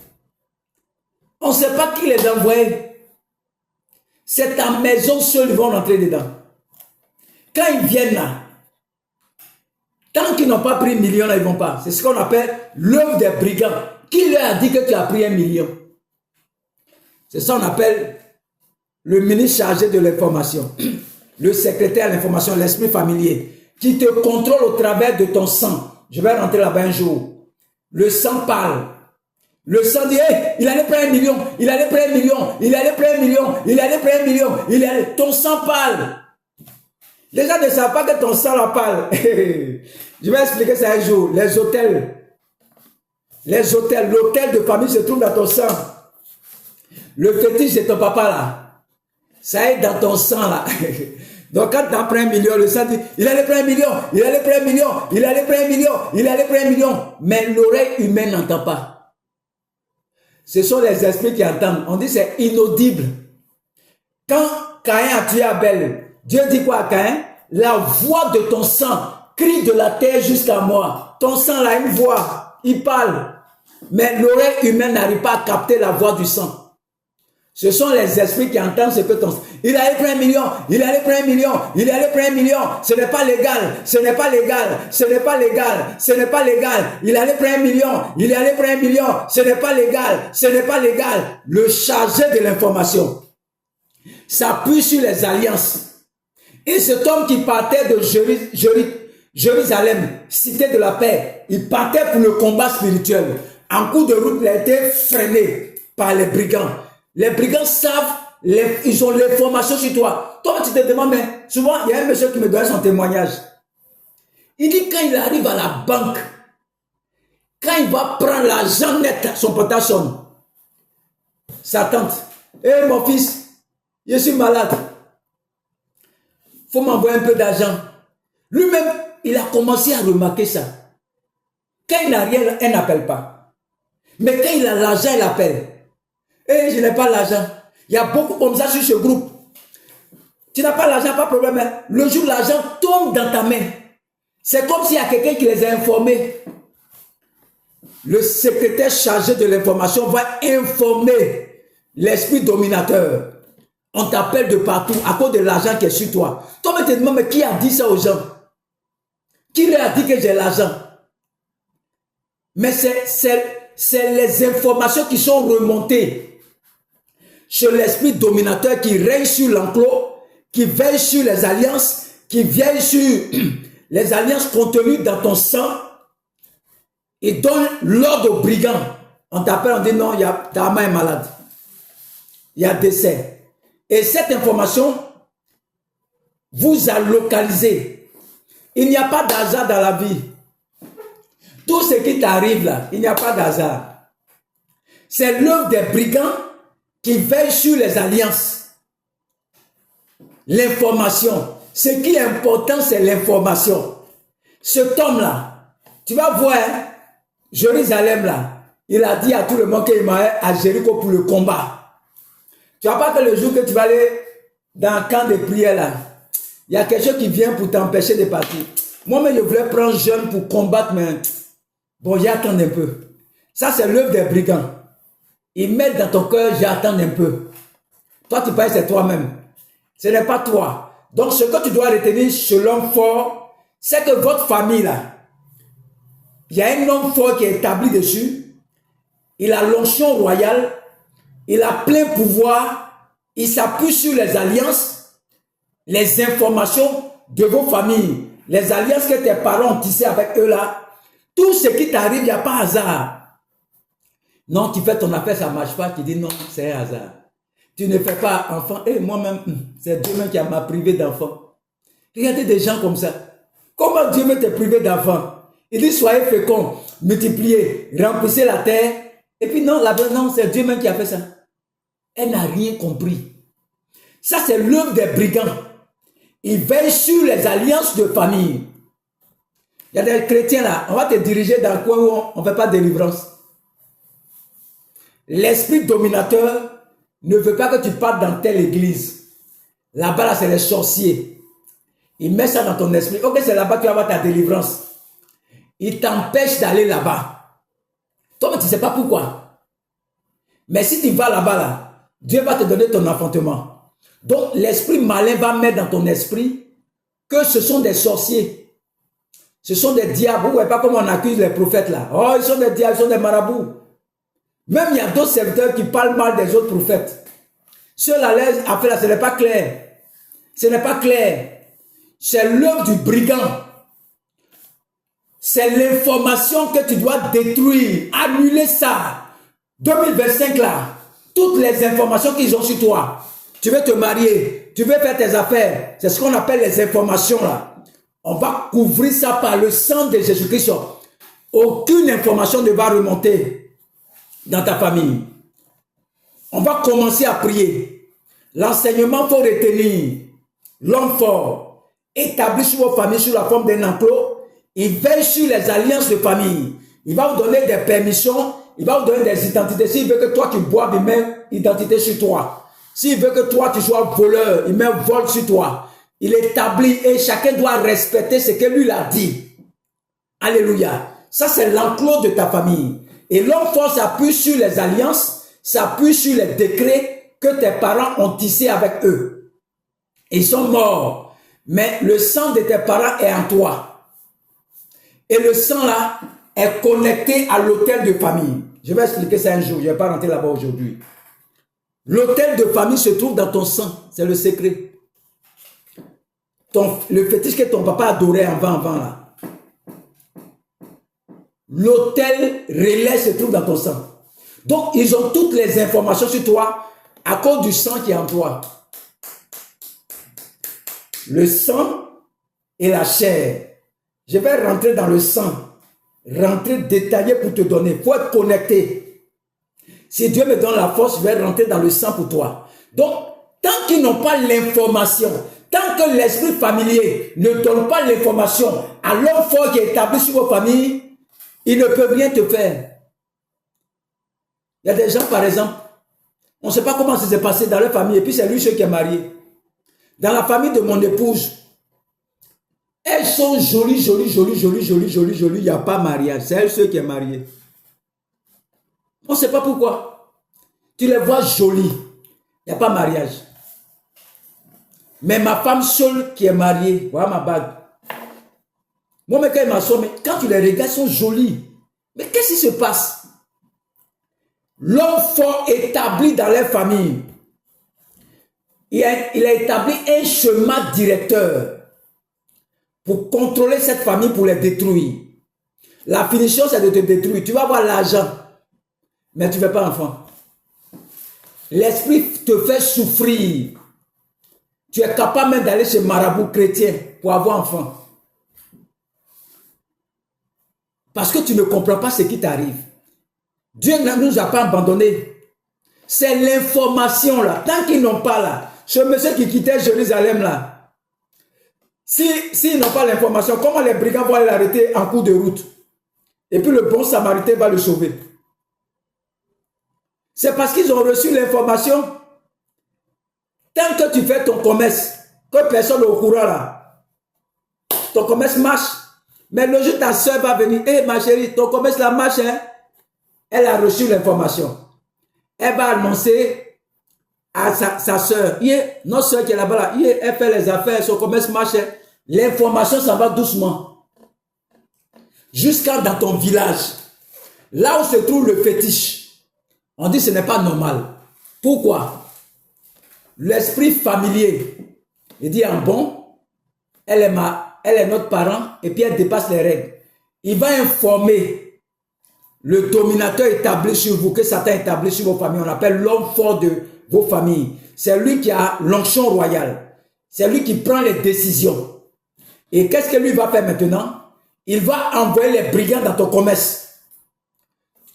On ne sait pas qui les a envoyés. C'est ta maison seule, ils vont rentrer dedans. Quand ils viennent là, Tant qu'ils n'ont pas pris 1 million, là, ils ne vont pas. C'est ce qu'on appelle l'œuvre des brigands. Qui leur a dit que tu as pris 1 million? C'est ça qu'on appelle le ministre chargé de l'information, le secrétaire à l'information, l'esprit familier, qui te contrôle au travers de ton sang. Je vais rentrer là-bas un jour. Le sang parle. Le sang dit, hey, il allait prendre 1 million, il allait prendre 1 million, il allait prendre 1 million, il allait prendre 1 million, il allait... Ton sang parle. Les gens ne savent pas que ton sang la parle. Je vais expliquer ça un jour. Les hôtels, l'hôtel de famille se trouve dans ton sang. Le fétiche de ton papa là, ça est dans ton sang là. Donc quand tu as pris 1 million, le sang dit, il allait prendre 1 million, il allait prendre 1 million, il allait prendre 1 million, il allait prendre 1 million. Mais l'oreille humaine n'entend pas. Ce sont les esprits qui entendent. On dit c'est inaudible. Quand Caïn a tué Abel, Dieu dit quoi à Caïn? La voix de ton sang crie de la terre jusqu'à moi. Ton sang là, une voix, il parle. Mais l'oreille humaine n'arrive pas à capter la voix du sang. Ce sont les esprits qui entendent ce que ton sang... Il allait prendre 1 million, il allait prendre 1 million, il allait prendre 1 million. Ce n'est pas légal, ce n'est pas légal, ce n'est pas légal, ce n'est pas légal. Il allait prendre 1 million, il allait prendre 1 million. Ce n'est pas légal, ce n'est pas légal. Le chargé de l'information s'appuie sur les alliances. Et cet homme qui partait de Jérusalem, cité de la paix, il partait pour le combat spirituel. En cours de route, il a été freiné par les brigands. Les brigands savent, ils ont l'information sur toi. Toi, tu te demandes, mais souvent, il y a un monsieur qui me donne son témoignage. Il dit quand il arrive à la banque, quand il va prendre l'argent net, son portable sonne. Sa tante, hé mon fils, je suis malade. Il faut m'envoyer un peu d'argent. Lui-même, il a commencé à remarquer ça. Quand il n'a rien, elle n'appelle pas. Mais quand il a l'argent, il appelle. Et je n'ai pas l'argent. Il y a beaucoup comme ça sur ce groupe. Tu n'as pas l'argent, pas de problème. Le jour où l'argent tombe dans ta main, c'est comme s'il y a quelqu'un qui les a informés. Le secrétaire chargé de l'information va informer l'esprit dominateur. On t'appelle de partout à cause de l'argent qui est sur toi. Toi, tu te demandes, mais qui a dit ça aux gens? Qui leur a dit que j'ai l'argent? Mais c'est les informations qui sont remontées sur l'esprit dominateur qui règne sur l'enclos, qui veille sur les alliances, qui veille sur les alliances contenues dans ton sang et donne l'ordre aux brigands. On t'appelle, on dit non, ta main est malade. Il y a décès. Et cette information vous a localisé. Il n'y a pas d'hasard dans la vie. Tout ce qui t'arrive là, il n'y a pas d'hasard. C'est l'œuvre des brigands qui veillent sur les alliances. L'information. Ce qui est important, c'est l'information. Cet homme-là, tu vas voir, hein, Jérusalem là, il a dit à tout le monde qu'il m'a à Jéricho pour le combat. Tu vas pas que le jour que tu vas aller dans le camp de prière là, il y a quelque chose qui vient pour t'empêcher de partir. Moi-même, je voulais prendre jeune pour combattre, mais bon, j'attends un peu. Ça, c'est l'œuvre des brigands. Ils mettent dans ton cœur, j'attends un peu. Toi, tu penses que c'est toi-même. Ce n'est pas toi. Donc, ce que tu dois retenir chez l'homme fort, c'est que votre famille, là, il y a un homme fort qui est établi dessus. Il a l'onction royale. Il a plein pouvoir. Il s'appuie sur les alliances, les informations de vos familles, les alliances que tes parents ont tissées avec eux là. Tout ce qui t'arrive, il n'y a pas hasard. Non, tu fais ton affaire, ça ne marche pas. Tu dis non, c'est un hasard. Tu ne fais pas enfant. Et moi-même, c'est Dieu même qui m'a privé d'enfant. Regardez des gens comme ça. Comment Dieu m'a privé d'enfant? Il dit soyez féconds, multipliez, remplissez la terre. Et puis non, non, c'est Dieu même qui a fait ça. Elle n'a rien compris. Ça, c'est l'œuvre des brigands. Ils veillent sur les alliances de famille. Il y a des chrétiens là, on va te diriger dans le coin où on ne fait pas de délivrance. L'esprit dominateur ne veut pas que tu partes dans telle église. Là-bas, là, c'est les sorciers. Il met ça dans ton esprit. Ok, c'est là-bas que tu vas avoir ta délivrance. Il t'empêche d'aller là-bas. Toi, tu ne sais pas pourquoi. Mais si tu vas là-bas, là, Dieu va te donner ton enfantement. Donc, l'esprit malin va mettre dans ton esprit que ce sont des sorciers. Ce sont des diables. Vous ne voyez pas comment on accuse les prophètes là. Oh, ils sont des diables, ils sont des marabouts. Même il y a d'autres serviteurs qui parlent mal des autres prophètes. Ceux-là, après là, ce n'est pas clair. Ce n'est pas clair. C'est l'œuvre du brigand. C'est l'information que tu dois détruire. Annuler ça. 2025 là. Toutes les informations qu'ils ont sur toi. Tu veux te marier. Tu veux faire tes affaires. C'est ce qu'on appelle les informations là. On va couvrir ça par le sang de Jésus-Christ. Aucune information ne va remonter dans ta famille. On va commencer à prier. L'enseignement, il faut retenir. L'homme fort, établi sur vos familles sous la forme d'un enclos, il veille sur les alliances de famille. Il va vous donner des permissions, il va vous donner des identités. S'il veut que toi tu boives, il met identité sur toi. S'il veut que toi tu sois voleur, il met vol sur toi. Il établit et chacun doit respecter ce que lui l'a dit. Alléluia. Ça c'est l'enclos de ta famille. Et l'homme fort s'appuie sur les alliances, s'appuie sur les décrets que tes parents ont tissés avec eux. Ils sont morts. Mais le sang de tes parents est en toi. Et le sang là est connecté à l'autel de famille. Je vais expliquer ça un jour. Je ne vais pas rentrer là-bas aujourd'hui. L'autel de famille se trouve dans ton sang. C'est le secret. Le fétiche que ton papa adorait avant là. L'autel relais se trouve dans ton sang. Donc, ils ont toutes les informations sur toi à cause du sang qui est en toi. Le sang et la chair. Je vais rentrer dans le sang. Rentrer détaillé pour te donner. Il faut être connecté. Si Dieu me donne la force, je vais rentrer dans le sang pour toi. Donc, tant qu'ils n'ont pas l'information, tant que l'esprit familier ne donne pas l'information à l'homme fort qui est établi sur vos familles, il ne peut rien te faire. Il y a des gens, par exemple, on ne sait pas comment ça s'est passé dans leur famille, et puis c'est lui qui est marié. Dans la famille de mon épouse, elles sont jolies, il n'y a pas mariage. C'est elle seule qui est mariée. On ne sait pas pourquoi. Tu les vois jolies, il n'y a pas mariage. Mais ma femme seule qui est mariée, voilà ma bague. Moi, mais quand il m'a sommé, quand tu les regardes, ils sont jolis. Mais qu'est-ce qui se passe? L'homme fort établi dans leur famille, il a établi un chemin directeur pour contrôler cette famille, pour les détruire. La finition, c'est de te détruire. Tu vas avoir l'argent, mais tu ne veux pas enfant. L'esprit te fait souffrir. Tu es capable même d'aller chez marabout chrétien pour avoir enfant. Parce que tu ne comprends pas ce qui t'arrive. Dieu ne nous a pas abandonnés. C'est l'information là. Tant qu'ils n'ont pas là, ce monsieur qui quittait Jérusalem là, s'ils n'ont pas l'information, comment les brigands vont aller l'arrêter en cours de route? Et puis le bon samaritain va le sauver. C'est parce qu'ils ont reçu l'information. Tant que tu fais ton commerce, que personne n'est au courant là, ton commerce marche. Mais le jour ta soeur va venir, hé ma chérie, ton commerce là marche, hein? Elle a reçu l'information. Elle va annoncer à sa soeur, notre soeur qui est là-bas, là, elle fait les affaires, son commerce marche. L'information, ça va doucement. Jusqu'à dans ton village. Là où se trouve le fétiche. On dit que ce n'est pas normal. Pourquoi? L'esprit familier. Il dit, en bon, elle est notre parent, et puis elle dépasse les règles. Il va informer le dominateur établi sur vous, que Satan établit sur vos familles. On appelle l'homme fort de vos familles. C'est lui qui a l'onction royale. C'est lui qui prend les décisions. Et qu'est-ce que lui va faire maintenant? Il va envoyer les brigands dans ton commerce.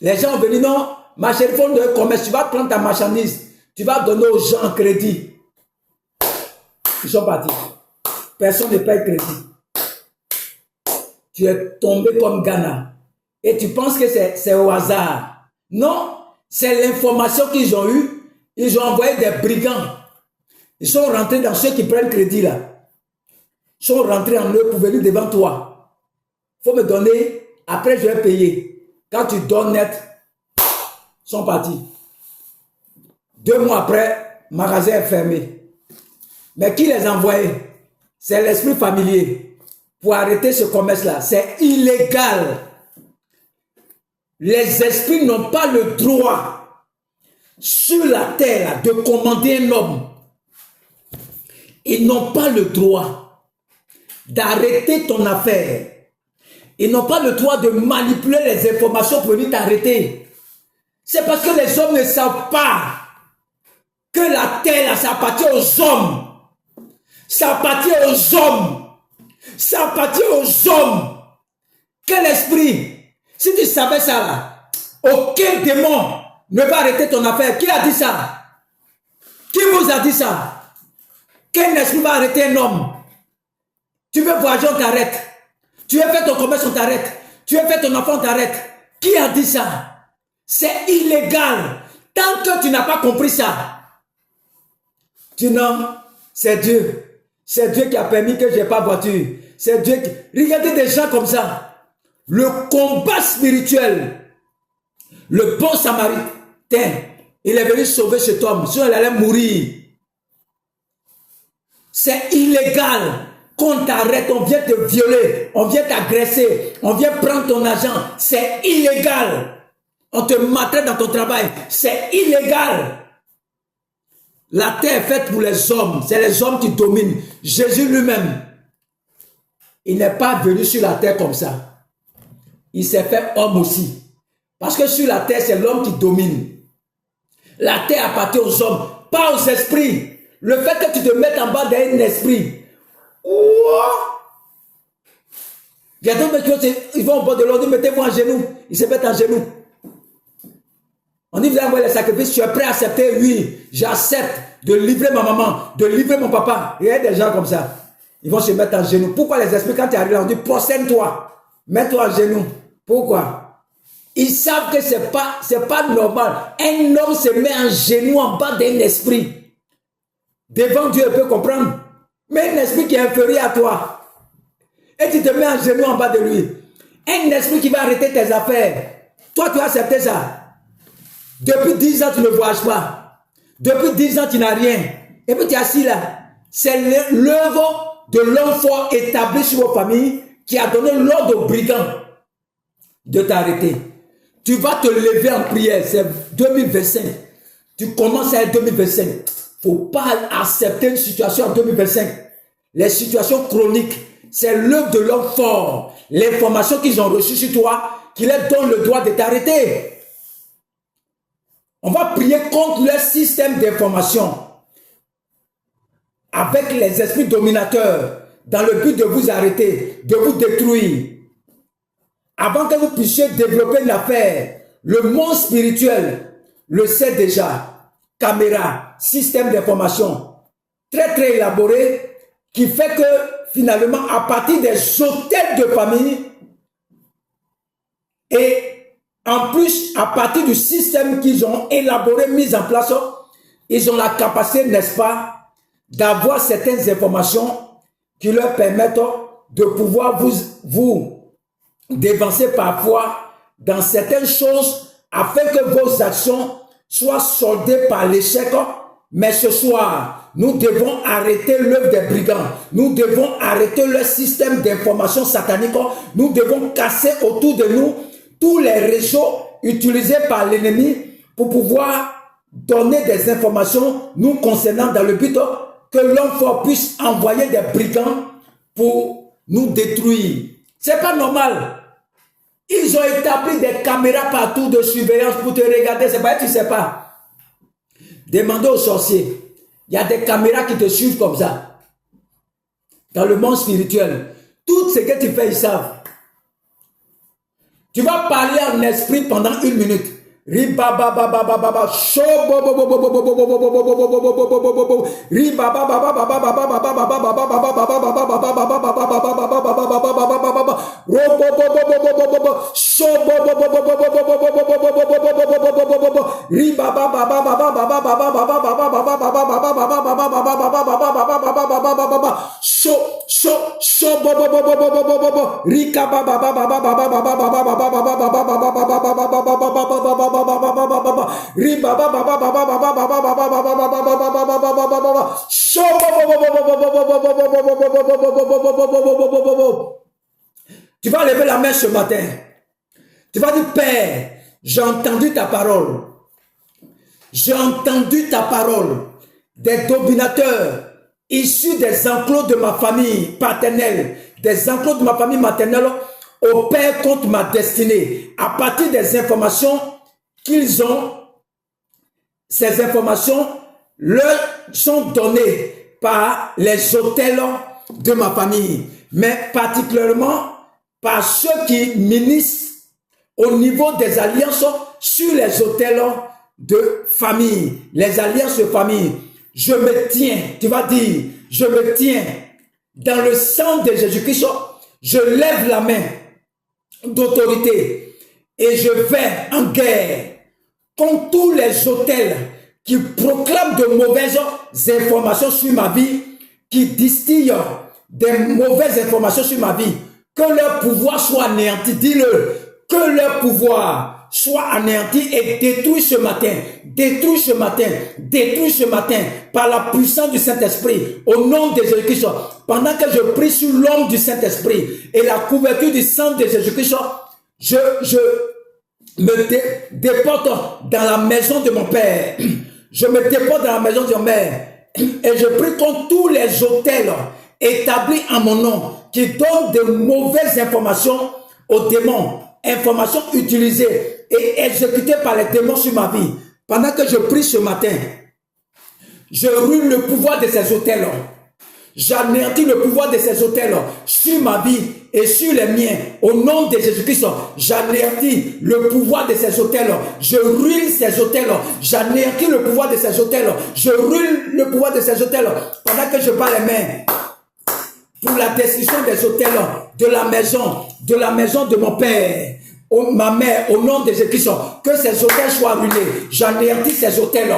Les gens vont venir, non, ma chérie, fond de commerce, tu vas prendre ta marchandise, tu vas donner aux gens en crédit. Ils sont partis. Personne ne paye crédit. Tu es tombé comme Ghana. Et tu penses que c'est au hasard. Non, c'est l'information qu'ils ont eue. Ils ont envoyé des brigands. Ils sont rentrés dans ceux qui prennent crédit là. Ils sont rentrés en eux pour venir devant toi. Il faut me donner, après je vais payer. Quand tu donnes net, ils sont partis. 2 mois après, le magasin est fermé. Mais qui les a envoyés? C'est l'esprit familier. pour arrêter ce commerce-là. C'est illégal. Les esprits n'ont pas le droit sur la terre de commander un homme. Ils n'ont pas le droit d'arrêter ton affaire. Ils n'ont pas le droit de manipuler les informations pour venir t'arrêter. C'est parce que les hommes ne savent pas que la terre, ça appartient aux hommes. Ça appartient aux hommes. Ça appartient aux hommes. Quel esprit? Si tu savais ça là, aucun démon ne va arrêter ton affaire. Qui a dit ça? Qui vous a dit ça? Quel esprit va arrêter un homme? Tu veux voyager, on t'arrête. Tu veux faire ton commerce, on t'arrête. Tu veux faire ton enfant, on t'arrête. Qui a dit ça? C'est illégal. Tant que tu n'as pas compris ça. Tu non, c'est Dieu. C'est Dieu qui a permis que je n'ai pas voiture. C'est Dieu qui... Regardez des gens comme ça. Le combat spirituel. Le bon samaritain, il est venu sauver cet homme. Sinon, il allait mourir. C'est illégal. Qu'on t'arrête, on vient te violer, on vient t'agresser, on vient prendre ton argent. C'est illégal. On te maltraite dans ton travail. C'est illégal. La terre est faite pour les hommes. C'est les hommes qui dominent. Jésus lui-même, il n'est pas venu sur la terre comme ça. Il s'est fait homme aussi. Parce que sur la terre, c'est l'homme qui domine. La terre appartient aux hommes, pas aux esprits. Le fait que tu te mettes en bas d'un esprit. Il y a d'autres qui ils vont au bord de l'eau, mettez-vous en genoux. Ils se mettent en genoux. On dit, vous envoyez les sacrifices, tu es prêt à accepter? Oui, j'accepte de livrer ma maman, de livrer mon papa. Il y a des gens comme ça. Ils vont se mettre en genoux. Pourquoi les esprits, quand tu arrives là, on dit, prosterne-toi, mets-toi en genoux. Pourquoi? Ils savent que c'est pas normal. Un homme se met en genoux en bas d'un esprit. Devant Dieu, il peut comprendre. Mais un esprit qui est inférieur à toi, et tu te mets en genoux en bas de lui, un esprit qui va arrêter tes affaires, toi tu as accepté ça. Depuis 10 ans tu ne voyages pas, depuis 10 ans tu n'as rien, et puis tu es assis là. C'est l'œuvre de l'homme fort établi sur vos familles qui a donné l'ordre aux brigands de t'arrêter. Tu vas te lever en prière, c'est 2025, tu commences à être 2025. Il ne faut pas accepter une situation en 2025. Les situations chroniques, c'est l'œuvre de l'homme fort. L'information qu'ils ont reçue sur toi, qui leur donne le droit de t'arrêter. On va prier contre leur système d'information. Avec les esprits dominateurs, dans le but de vous arrêter, de vous détruire. Avant que vous puissiez développer une affaire, le monde spirituel le sait déjà. Caméra, système d'information très très élaboré qui fait que finalement à partir des hôtels de famille et en plus à partir du système qu'ils ont élaboré, mis en place, ils ont la capacité, n'est-ce pas, d'avoir certaines informations qui leur permettent de pouvoir vous dévancer parfois dans certaines choses afin que vos actions soit soldé par l'échec, mais ce soir, nous devons arrêter l'œuvre des brigands. Nous devons arrêter leur système d'information satanique. Nous devons casser autour de nous tous les réseaux utilisés par l'ennemi pour pouvoir donner des informations nous concernant dans le but que l'homme fort puisse envoyer des brigands pour nous détruire. C'est pas normal. Ils ont établi des caméras partout de surveillance pour te regarder. C'est pas, tu sais pas. Demandez aux sorciers. Il y a des caméras qui te suivent comme ça. Dans le monde spirituel. Tout ce que tu fais, ils savent. Tu vas parler en esprit pendant 1 minute. Tu vas lever la main ce matin. Tu vas dire, Père, j'ai entendu ta parole. J'ai entendu ta parole. Des dominateurs issus des enclos de ma famille paternelle, des enclos de ma famille maternelle, opèrent contre ma destinée. À partir des informations qu'ils ont, ces informations leur sont données par les autels de ma famille, mais particulièrement par ceux qui ministrent au niveau des alliances sur les autels de famille, les alliances de famille. Je me tiens, tu vas dire, je me tiens dans le sang de Jésus-Christ, je lève la main d'autorité et je vais en guerre contre tous les autels qui proclament de mauvaises informations sur ma vie, qui distillent des mauvaises informations sur ma vie, que leur pouvoir soit anéanti, dis-le, que leur pouvoir soit anéanti et détruit ce matin, détruit ce matin, détruit ce matin par la puissance du Saint-Esprit, au nom de Jésus-Christ. Pendant que je prie sur l'homme du Saint-Esprit et la couverture du sang de Jésus-Christ, je me déporte dans la maison de mon Père. Je me déporte dans la maison de mon Père et je prie contre tous les autels établis en mon nom qui donnent de mauvaises informations aux démons, informations utilisées et exécutées par les démons sur ma vie. Pendant que je prie ce matin, je ruine le pouvoir de ces autels. J'anéantis le pouvoir de ces autels sur ma vie et sur les miens. Au nom de Jésus-Christ, j'anéantis le pouvoir de ces autels. Je ruine ces autels. J'anéantis le pouvoir de ces autels. Je ruine le pouvoir de ces autels. Pendant que je bats les mains pour la destruction des autels de la maison de mon Père. Oh, ma mère, au nom de Jésus-Christ, que ces autels soient ruinés. J'anéantis ces autels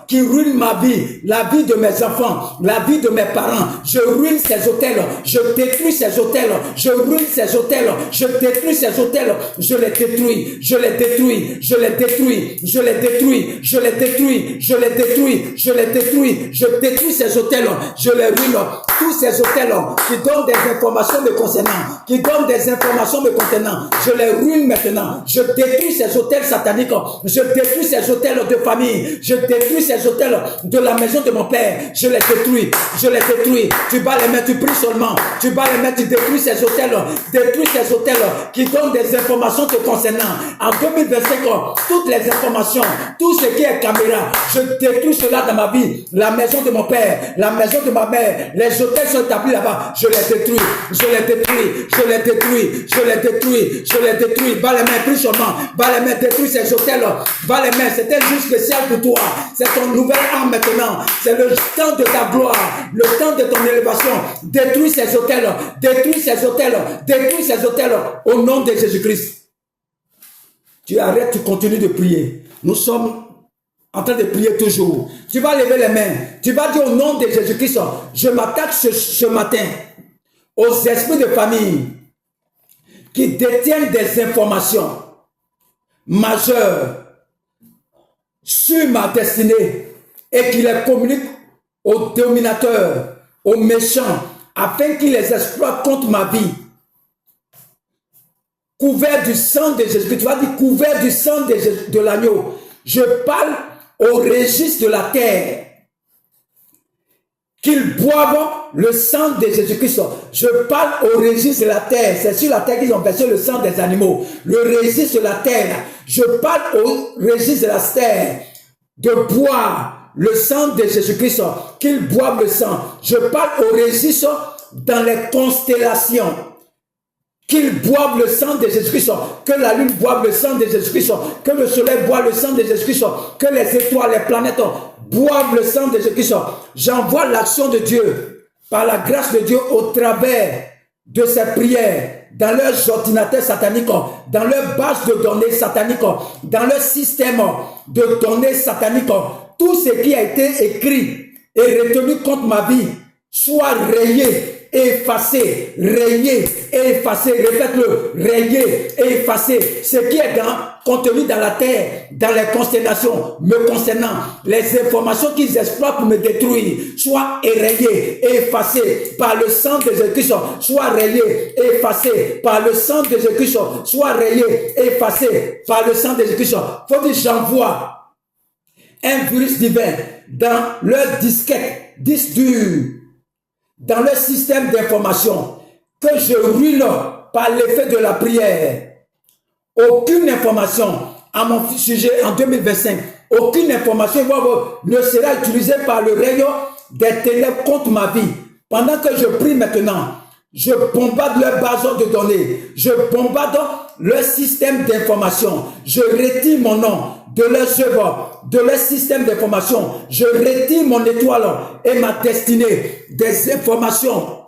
qui ruinent ma vie, la vie de mes enfants, la vie de mes parents. Je ruine ces autels, je détruis ces autels, je ruine ces autels, je détruis ces autels, je les détruis, je les détruis, je les détruis, je les détruis, je les détruis, je les détruis, je les détruis, je détruis ces autels, je les ruine. Tous ces autels qui donnent des informations me concernant, qui donnent des informations me concernant, je les ruine maintenant. Je détruis ces hôtels sataniques. Je détruis ces hôtels de famille. Je détruis ces hôtels de la maison de mon Père. Je les détruis. Je les détruis. Tu bats les mains, tu pries seulement. Tu bats les mains, tu détruis ces hôtels. Détruis ces hôtels qui donnent des informations te concernant. En 2025, toutes les informations, tout ce qui est caméra, je détruis cela dans ma vie. La maison de mon Père, la maison de ma mère, les hôtels sont établis là-bas. Je les détruis. Je les détruis. Je les détruis. Je les détruis. Je les détruis. Bas les mains, plus seulement. Bas les mains, détruis ces hôtels. Bas les mains, c'est un jour spécial pour toi. C'est ton nouvel âme maintenant. C'est le temps de ta gloire. Le temps de ton élévation. Détruis ces hôtels. Détruis ces hôtels. Détruis ces hôtels. Au nom de Jésus-Christ. Tu arrêtes, tu continues de prier. Nous sommes en train de prier toujours. Tu vas lever les mains. Tu vas dire au nom de Jésus-Christ, je m'attaque ce matin aux esprits de famille qui détiennent des informations majeures sur ma destinée et qui les communiquent aux dominateurs, aux méchants, afin qu'ils les exploitent contre ma vie. Couvert du sang de Jésus, tu vas dire couvert du sang de l'agneau. Je parle au registre de la terre, qu'ils boivent le sang de Jésus-Christ. Je parle au registre de la terre. C'est sur la terre qu'ils ont versé le sang des animaux. Le registre de la terre. Je parle au registre de la terre de boire le sang de Jésus-Christ. Qu'ils boivent le sang. Je parle au registre dans les constellations. Qu'ils boivent le sang de Jésus-Christ, que la lune boive le sang de Jésus-Christ, que le soleil boive le sang de Jésus-Christ, que les étoiles, les planètes boivent le sang de Jésus-Christ. J'envoie l'action de Dieu, par la grâce de Dieu, au travers de ces prières, dans leurs ordinateurs sataniques, dans leurs bases de données sataniques, dans leur système de données sataniques. Tout ce qui a été écrit et retenu contre ma vie soit rayé effacer, rayer, effacer, répète-le, rayer, effacer, ce qui est contenu dans la terre, dans les constellations, me concernant, les informations qu'ils exploitent pour me détruire, soit rayées, effacées par le sang de Jésus-Christ, soit rayées, effacées par le sang de Jésus-Christ, soit rayées, effacées par le sang de Jésus-Christ. Faut que j'envoie un virus divin dans leur disquette, disque dur, dans leur système d'information, que je ruine par l'effet de la prière. Aucune information à mon sujet en 2025, aucune information ne sera utilisée par le rayon des ténèbres contre ma vie. Pendant que je prie maintenant, je bombarde leur base de données, je bombarde leur système d'information, je retire mon nom de leurs œuvres, de leur système d'information, je retire mon étoile et ma destinée des informations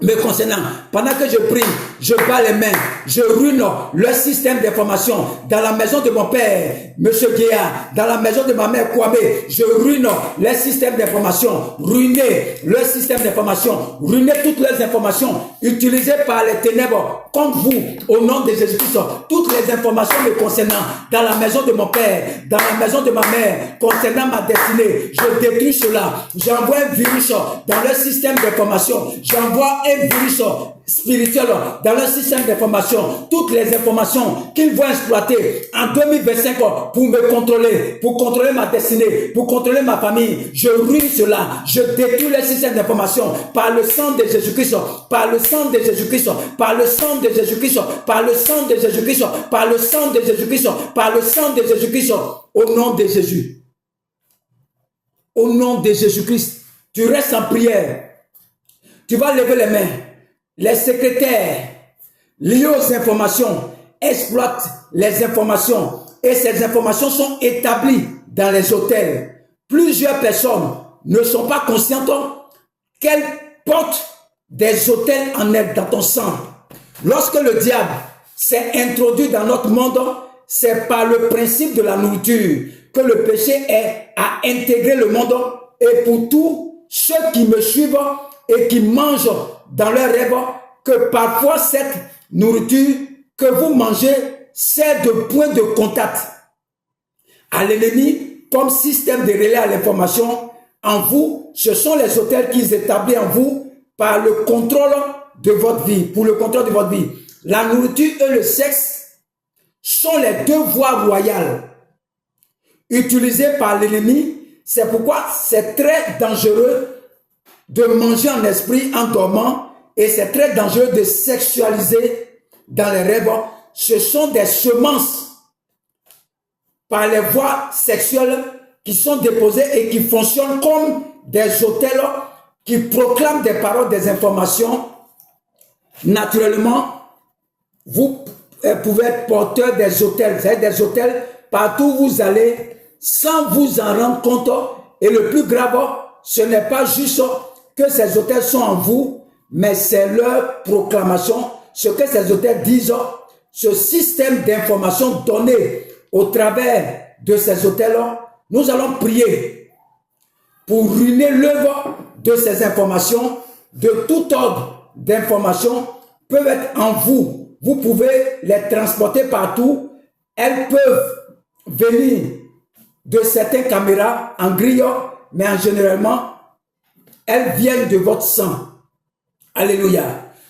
me concernant. Pendant que je prie, je bats les mains, je ruine leur système d'information dans la maison de mon père, Monsieur Guéa, dans la maison de ma mère Kwame, je ruine leur système d'information, ruiner leur système d'information, ruiner toutes les informations utilisées par les ténèbres contre vous, au nom de Jésus-Christ. Toutes les informations me concernant dans la maison de mon père, dans la maison de ma mère, concernant ma destinée, je détruis cela. J'envoie un virus dans leur système d'information, j'envoie un virus spirituel dans leur système d'information, toutes les informations qu'ils vont exploiter en 2025 pour me contrôler, pour contrôler ma destinée, pour contrôler ma famille, je ruine cela, je détruis le système d'information par le sang de Jésus-Christ, par le sang de Jésus-Christ, par le sang de Jésus-Christ, par le sang de Jésus-Christ, par le sang de Jésus-Christ, par le sang de Jésus-Christ, au nom de Jésus. Au nom de Jésus-Christ, tu restes en prière. Tu vas lever les mains. Les secrétaires liés aux informations exploitent les informations et ces informations sont établies dans les hôtels. Plusieurs personnes ne sont pas conscientes qu'elles portent des hôtels en elles dans ton sang. Lorsque le diable s'est introduit dans notre monde, c'est par le principe de la nourriture que le péché est à intégrer le monde. Et pour tous ceux qui me suivent et qui mangent dans leurs rêves, que parfois cette nourriture que vous mangez sert de point de contact à l'ennemi comme système de relais à l'information en vous. Ce sont les hôtels qu'ils établissent en vous par le contrôle de votre vie, pour le contrôle de votre vie. La nourriture et le sexe sont les deux voies royales utilisées par l'ennemi. C'est pourquoi c'est très dangereux de manger en esprit en dormant et c'est très dangereux de sexualiser dans les rêves. Ce sont des semences par les voies sexuelles qui sont déposées et qui fonctionnent comme des hôtels qui proclament des paroles, des informations. Naturellement, vous pouvez être porteur des hôtels. Vous avez des hôtels partout où vous allez sans vous en rendre compte. Et le plus grave, ce n'est pas juste que ces hôtels sont en vous, mais c'est leur proclamation, ce que ces hôtels disent, ce système d'information donné au travers de ces hôtels. Nous allons prier pour ruiner l'œuvre de ces informations, de tout ordre d'informations peuvent être en vous. Vous pouvez les transporter partout. Elles peuvent venir de certaines caméras en grille, mais en généralement, elles viennent de votre sang. Alléluia.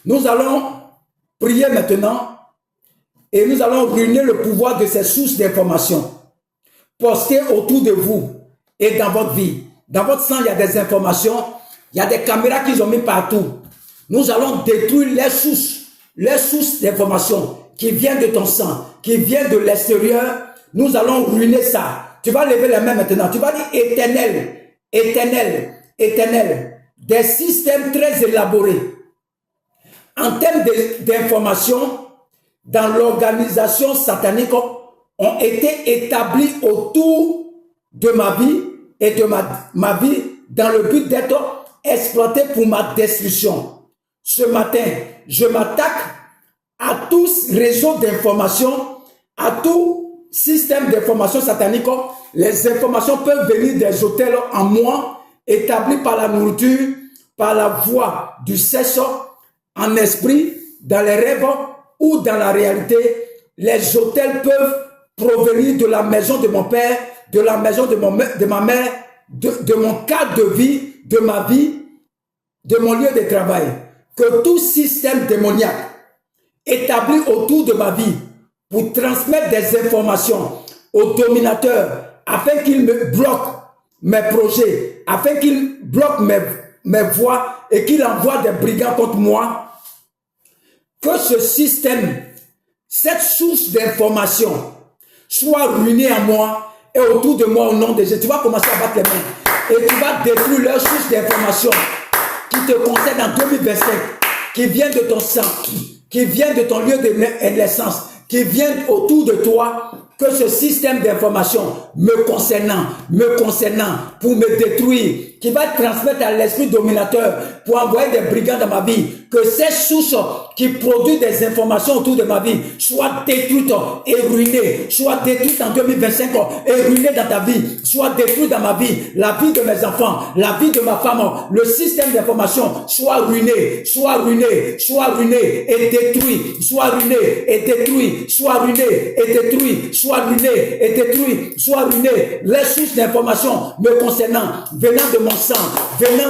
Nous allons prier maintenant et nous allons ruiner le pouvoir de ces sources d'informations postées autour de vous et dans votre vie. Dans votre sang, il y a des informations, il y a des caméras qu'ils ont mis partout. Nous allons détruire les sources d'informations qui viennent de ton sang, qui viennent de l'extérieur. Nous allons ruiner ça. Tu vas lever les mains maintenant. Tu vas dire éternel, éternel, éternel. Des systèmes très élaborés en termes d'information dans l'organisation satanique ont été établis autour de ma vie et de ma vie dans le but d'être exploité pour ma destruction. Ce matin, je m'attaque à tous réseaux d'information, à tout système d'information satanique. Les informations peuvent venir des hôtels en moi, établis par la nourriture, par la voie du sexe, en esprit, dans les rêves ou dans la réalité. Les autels peuvent provenir de la maison de mon père, de la maison de ma mère, de mon cadre de vie, de ma vie, de mon lieu de travail. Que tout système démoniaque établi autour de ma vie pour transmettre des informations aux dominateurs afin qu'ils me bloquent mes projets, afin qu'ils bloquent mes voies et qu'ils envoient des brigands contre moi, que ce système, cette source d'information soit ruinée à moi et autour de moi au nom de Jésus. Tu vas commencer à battre les mains et tu vas détruire leur source d'information qui te concerne en 2025, qui vient de ton sang, qui vient de ton lieu de naissance, qui vient autour de toi, que ce système d'information me concernant, pour me détruire, qui va transmettre à l'esprit dominateur, pour envoyer des brigands dans ma vie, que ces sources qui produisent des informations autour de ma vie soient détruites et ruinées, soient détruites en 2025 et ruinées dans ta vie, soient détruites dans ma vie, la vie de mes enfants, la vie de ma femme, le système d'information soit ruiné, soit ruiné, soit ruiné et détruit, soit ruiné et détruit, soit ruiné et détruit, soit ruiné et détruit, soit ruiné. Les sources d'information me concernant, venant de mon sang, venant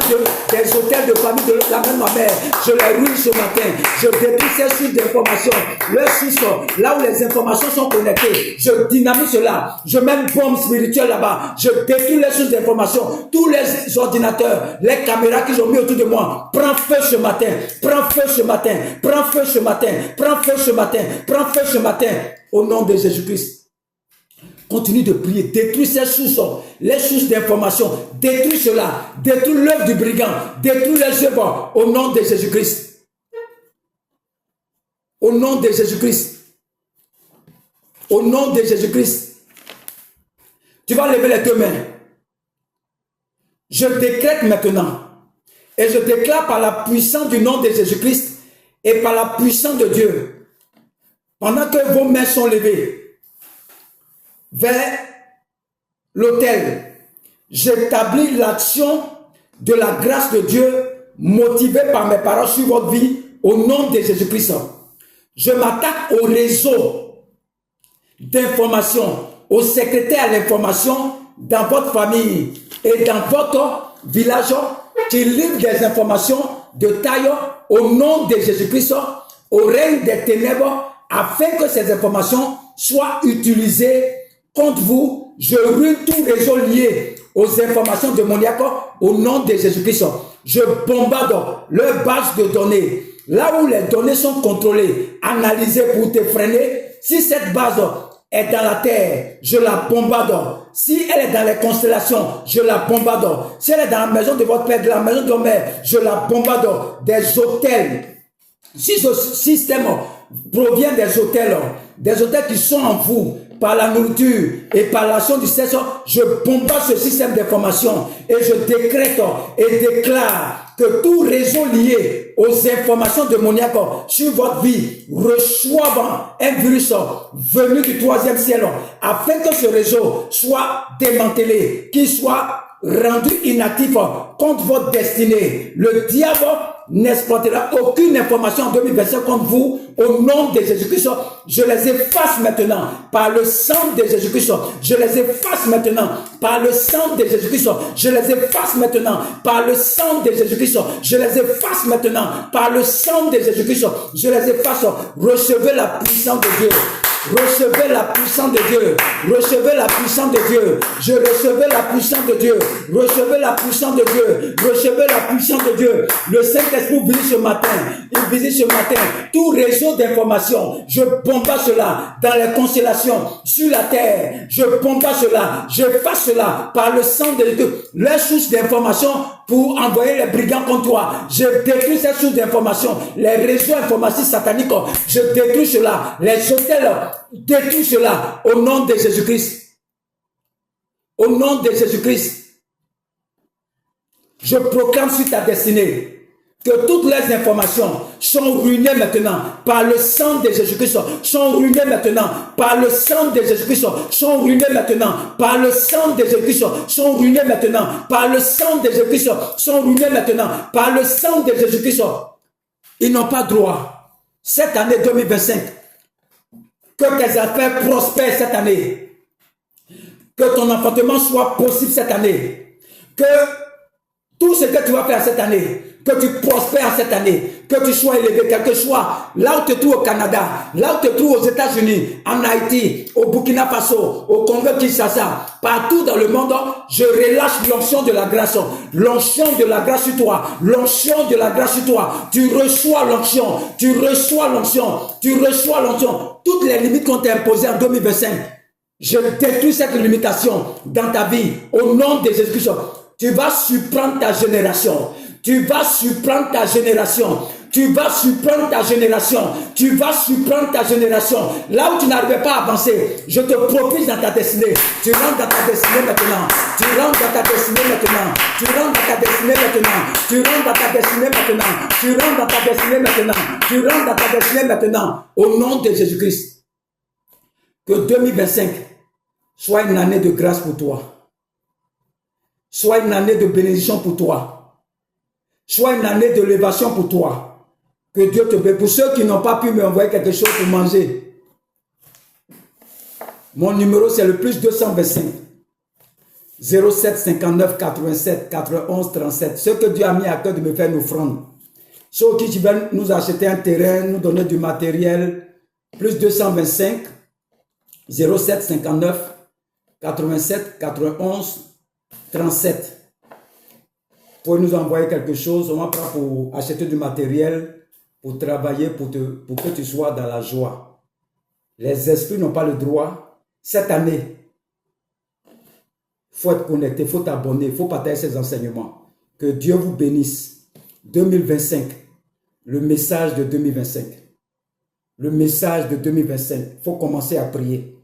des hôtels de famille de la même mère, je les ruine ce matin, je détruis ces sources d'information, leurs sources, là où les informations sont connectées, je dynamise cela, je mets une bombe spirituelle là-bas, je détruis les sources d'information, tous les ordinateurs, les caméras qu'ils ont mis autour de moi, prends feu ce matin, prends feu ce matin, prends feu ce matin, prends feu ce matin, prends feu ce matin, au nom de Jésus-Christ. Continue de prier, détruis ces sources, les sources d'information, détruis cela, détruis l'œuvre du brigand, détruis les œuvres au nom de Jésus-Christ. Au nom de Jésus-Christ. Au nom de Jésus-Christ. Tu vas lever les deux mains. Je décrète maintenant et je déclare par la puissance du nom de Jésus-Christ et par la puissance de Dieu, pendant que vos mains sont levées vers l'autel, j'établis l'action de la grâce de Dieu motivée par mes paroles sur votre vie au nom de Jésus-Christ. Je m'attaque au réseau d'information, au secrétaire à l'information dans votre famille et dans votre village qui livre des informations de taille au nom de Jésus-Christ au règne des ténèbres afin que ces informations soient utilisées contre vous. Je ruine tout réseau lié aux informations démoniaques au nom de Jésus-Christ. Je bombarde leur base de données. Là où les données sont contrôlées, analysées pour te freiner, si cette base est dans la terre, je la bombarde. Si elle est dans les constellations, je la bombarde. Si elle est dans la maison de votre père, de la maison de votre mère, je la bombarde. Des hôtels. Si ce système provient des hôtels qui sont en vous, par la nourriture et par l'action du sexe, je bombarde ce système d'information et je décrète et déclare que tout réseau lié aux informations démoniaques sur votre vie reçoive un virus venu du troisième ciel afin que ce réseau soit démantelé, qu'il soit rendu inactif contre votre destinée. Le diable n'exploitera aucune information en 2025 contre vous au nom de Jésus-Christ. Je les efface maintenant par le sang de Jésus-Christ. Je les efface maintenant par le sang de Jésus-Christ. Je les efface maintenant par le sang de Jésus-Christ. Je les efface maintenant par le sang de Jésus-Christ. Je les efface. Recevez la puissance de Dieu. Recevez la puissance de Dieu. Recevez la puissance de Dieu. Je recevais la puissance de Dieu. Recevez la puissance de Dieu. Recevez la puissance de Dieu. Le Saint-Esprit visite ce matin. Il visite ce matin tout réseau d'informations. Je bombarde cela dans les constellations, sur la terre. Je bombarde cela. Je fasse cela par le sang de Dieu. Les sources d'informations pour envoyer les brigands contre toi. Je détruis ces sources d'informations. Les réseaux informatiques sataniques. Je détruis cela. Les hôtels. Détruis cela au nom de Jésus-Christ. Au nom de Jésus-Christ. Je proclame sur ta destinée que toutes les informations sont ruinées maintenant par le sang de Jésus-Christ, sont ruinées maintenant par le sang de Jésus-Christ, sont ruinées maintenant par le sang de Jésus-Christ, sont ruinées maintenant par le sang de Jésus-Christ, sont ruinées maintenant par le sang de Jésus-Christ. Ils n'ont pas droit. Cette année 2025, que tes affaires prospèrent cette année, que ton enfantement soit possible cette année, que tout ce que tu vas faire cette année, que tu prospères cette année, que tu sois élevé, quel que soit, là où tu te trouves au Canada, là où tu te trouves aux États-Unis, en Haïti, au Burkina Faso, au Congo-Kinshasa, partout dans le monde, je relâche l'onction de la grâce sur toi, l'onction de la grâce sur toi, tu reçois l'onction, tu reçois l'onction, tu reçois l'onction, toutes les limites qu'on t'a imposées en 2025, je détruis cette limitation dans ta vie, au nom de Jésus-Christ. Tu vas surprendre ta génération. Tu vas surprendre ta génération. Tu vas surprendre ta génération. Tu vas surprendre ta génération. Là où tu n'arrivais pas à avancer, je te propulse dans ta destinée. Tu rentres dans ta destinée maintenant. Tu rentres dans ta destinée maintenant. Tu rentres dans ta destinée maintenant. Tu rentres dans ta destinée maintenant. Tu rentres dans ta destinée maintenant. Tu rentres dans ta destinée maintenant. Au nom de Jésus-Christ. Que 2025 soit une année de grâce pour toi. Soit une année de bénédiction pour toi. Soit une année de l'élévation pour toi. Que Dieu te bénisse. Pour ceux qui n'ont pas pu m'envoyer quelque chose pour manger, mon numéro c'est le plus 225 07 59 87 91 37. Ceux que Dieu a mis à cœur de me faire une offrande. Ceux qui veulent nous acheter un terrain, nous donner du matériel, plus 225 07 59 87 91 37. Vous pouvez nous envoyer quelque chose, on va prendre pour acheter du matériel, pour travailler, pour que tu sois dans la joie. Les esprits n'ont pas le droit. Cette année, il faut être connecté, il faut t'abonner, il faut partager ces enseignements. Que Dieu vous bénisse. 2025, le message de 2025. Le message de 2025, il faut commencer à prier.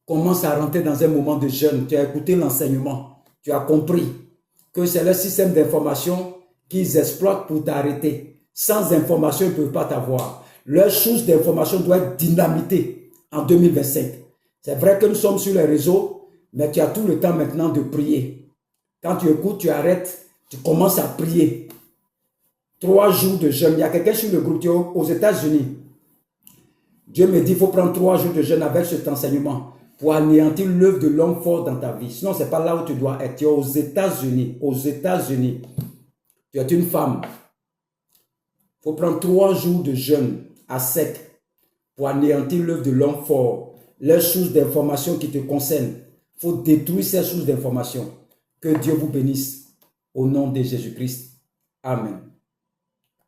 Commence à rentrer dans un moment de jeûne. Tu as écouté l'enseignement, tu as compris que c'est le système d'information qu'ils exploitent pour t'arrêter. Sans information, ils ne peuvent pas t'avoir. Leur source d'information doit être dynamitée en 2025. C'est vrai que nous sommes sur les réseaux, mais tu as tout le temps maintenant de prier. Quand tu écoutes, tu arrêtes, tu commences à prier. 3 jours de jeûne. Il y a quelqu'un sur le groupe qui est aux États-Unis. Dieu me dit, il faut prendre 3 jours de jeûne avec cet enseignement pour anéantir l'œuvre de l'homme fort dans ta vie. Sinon, ce n'est pas là où tu dois être. Tu es aux États-Unis. Aux États-Unis. Tu es une femme. Il faut prendre 3 jours de jeûne à sec pour anéantir l'œuvre de l'homme fort. Les sources d'informations qui te concernent. Il faut détruire ces sources d'informations. Que Dieu vous bénisse. Au nom de Jésus-Christ. Amen.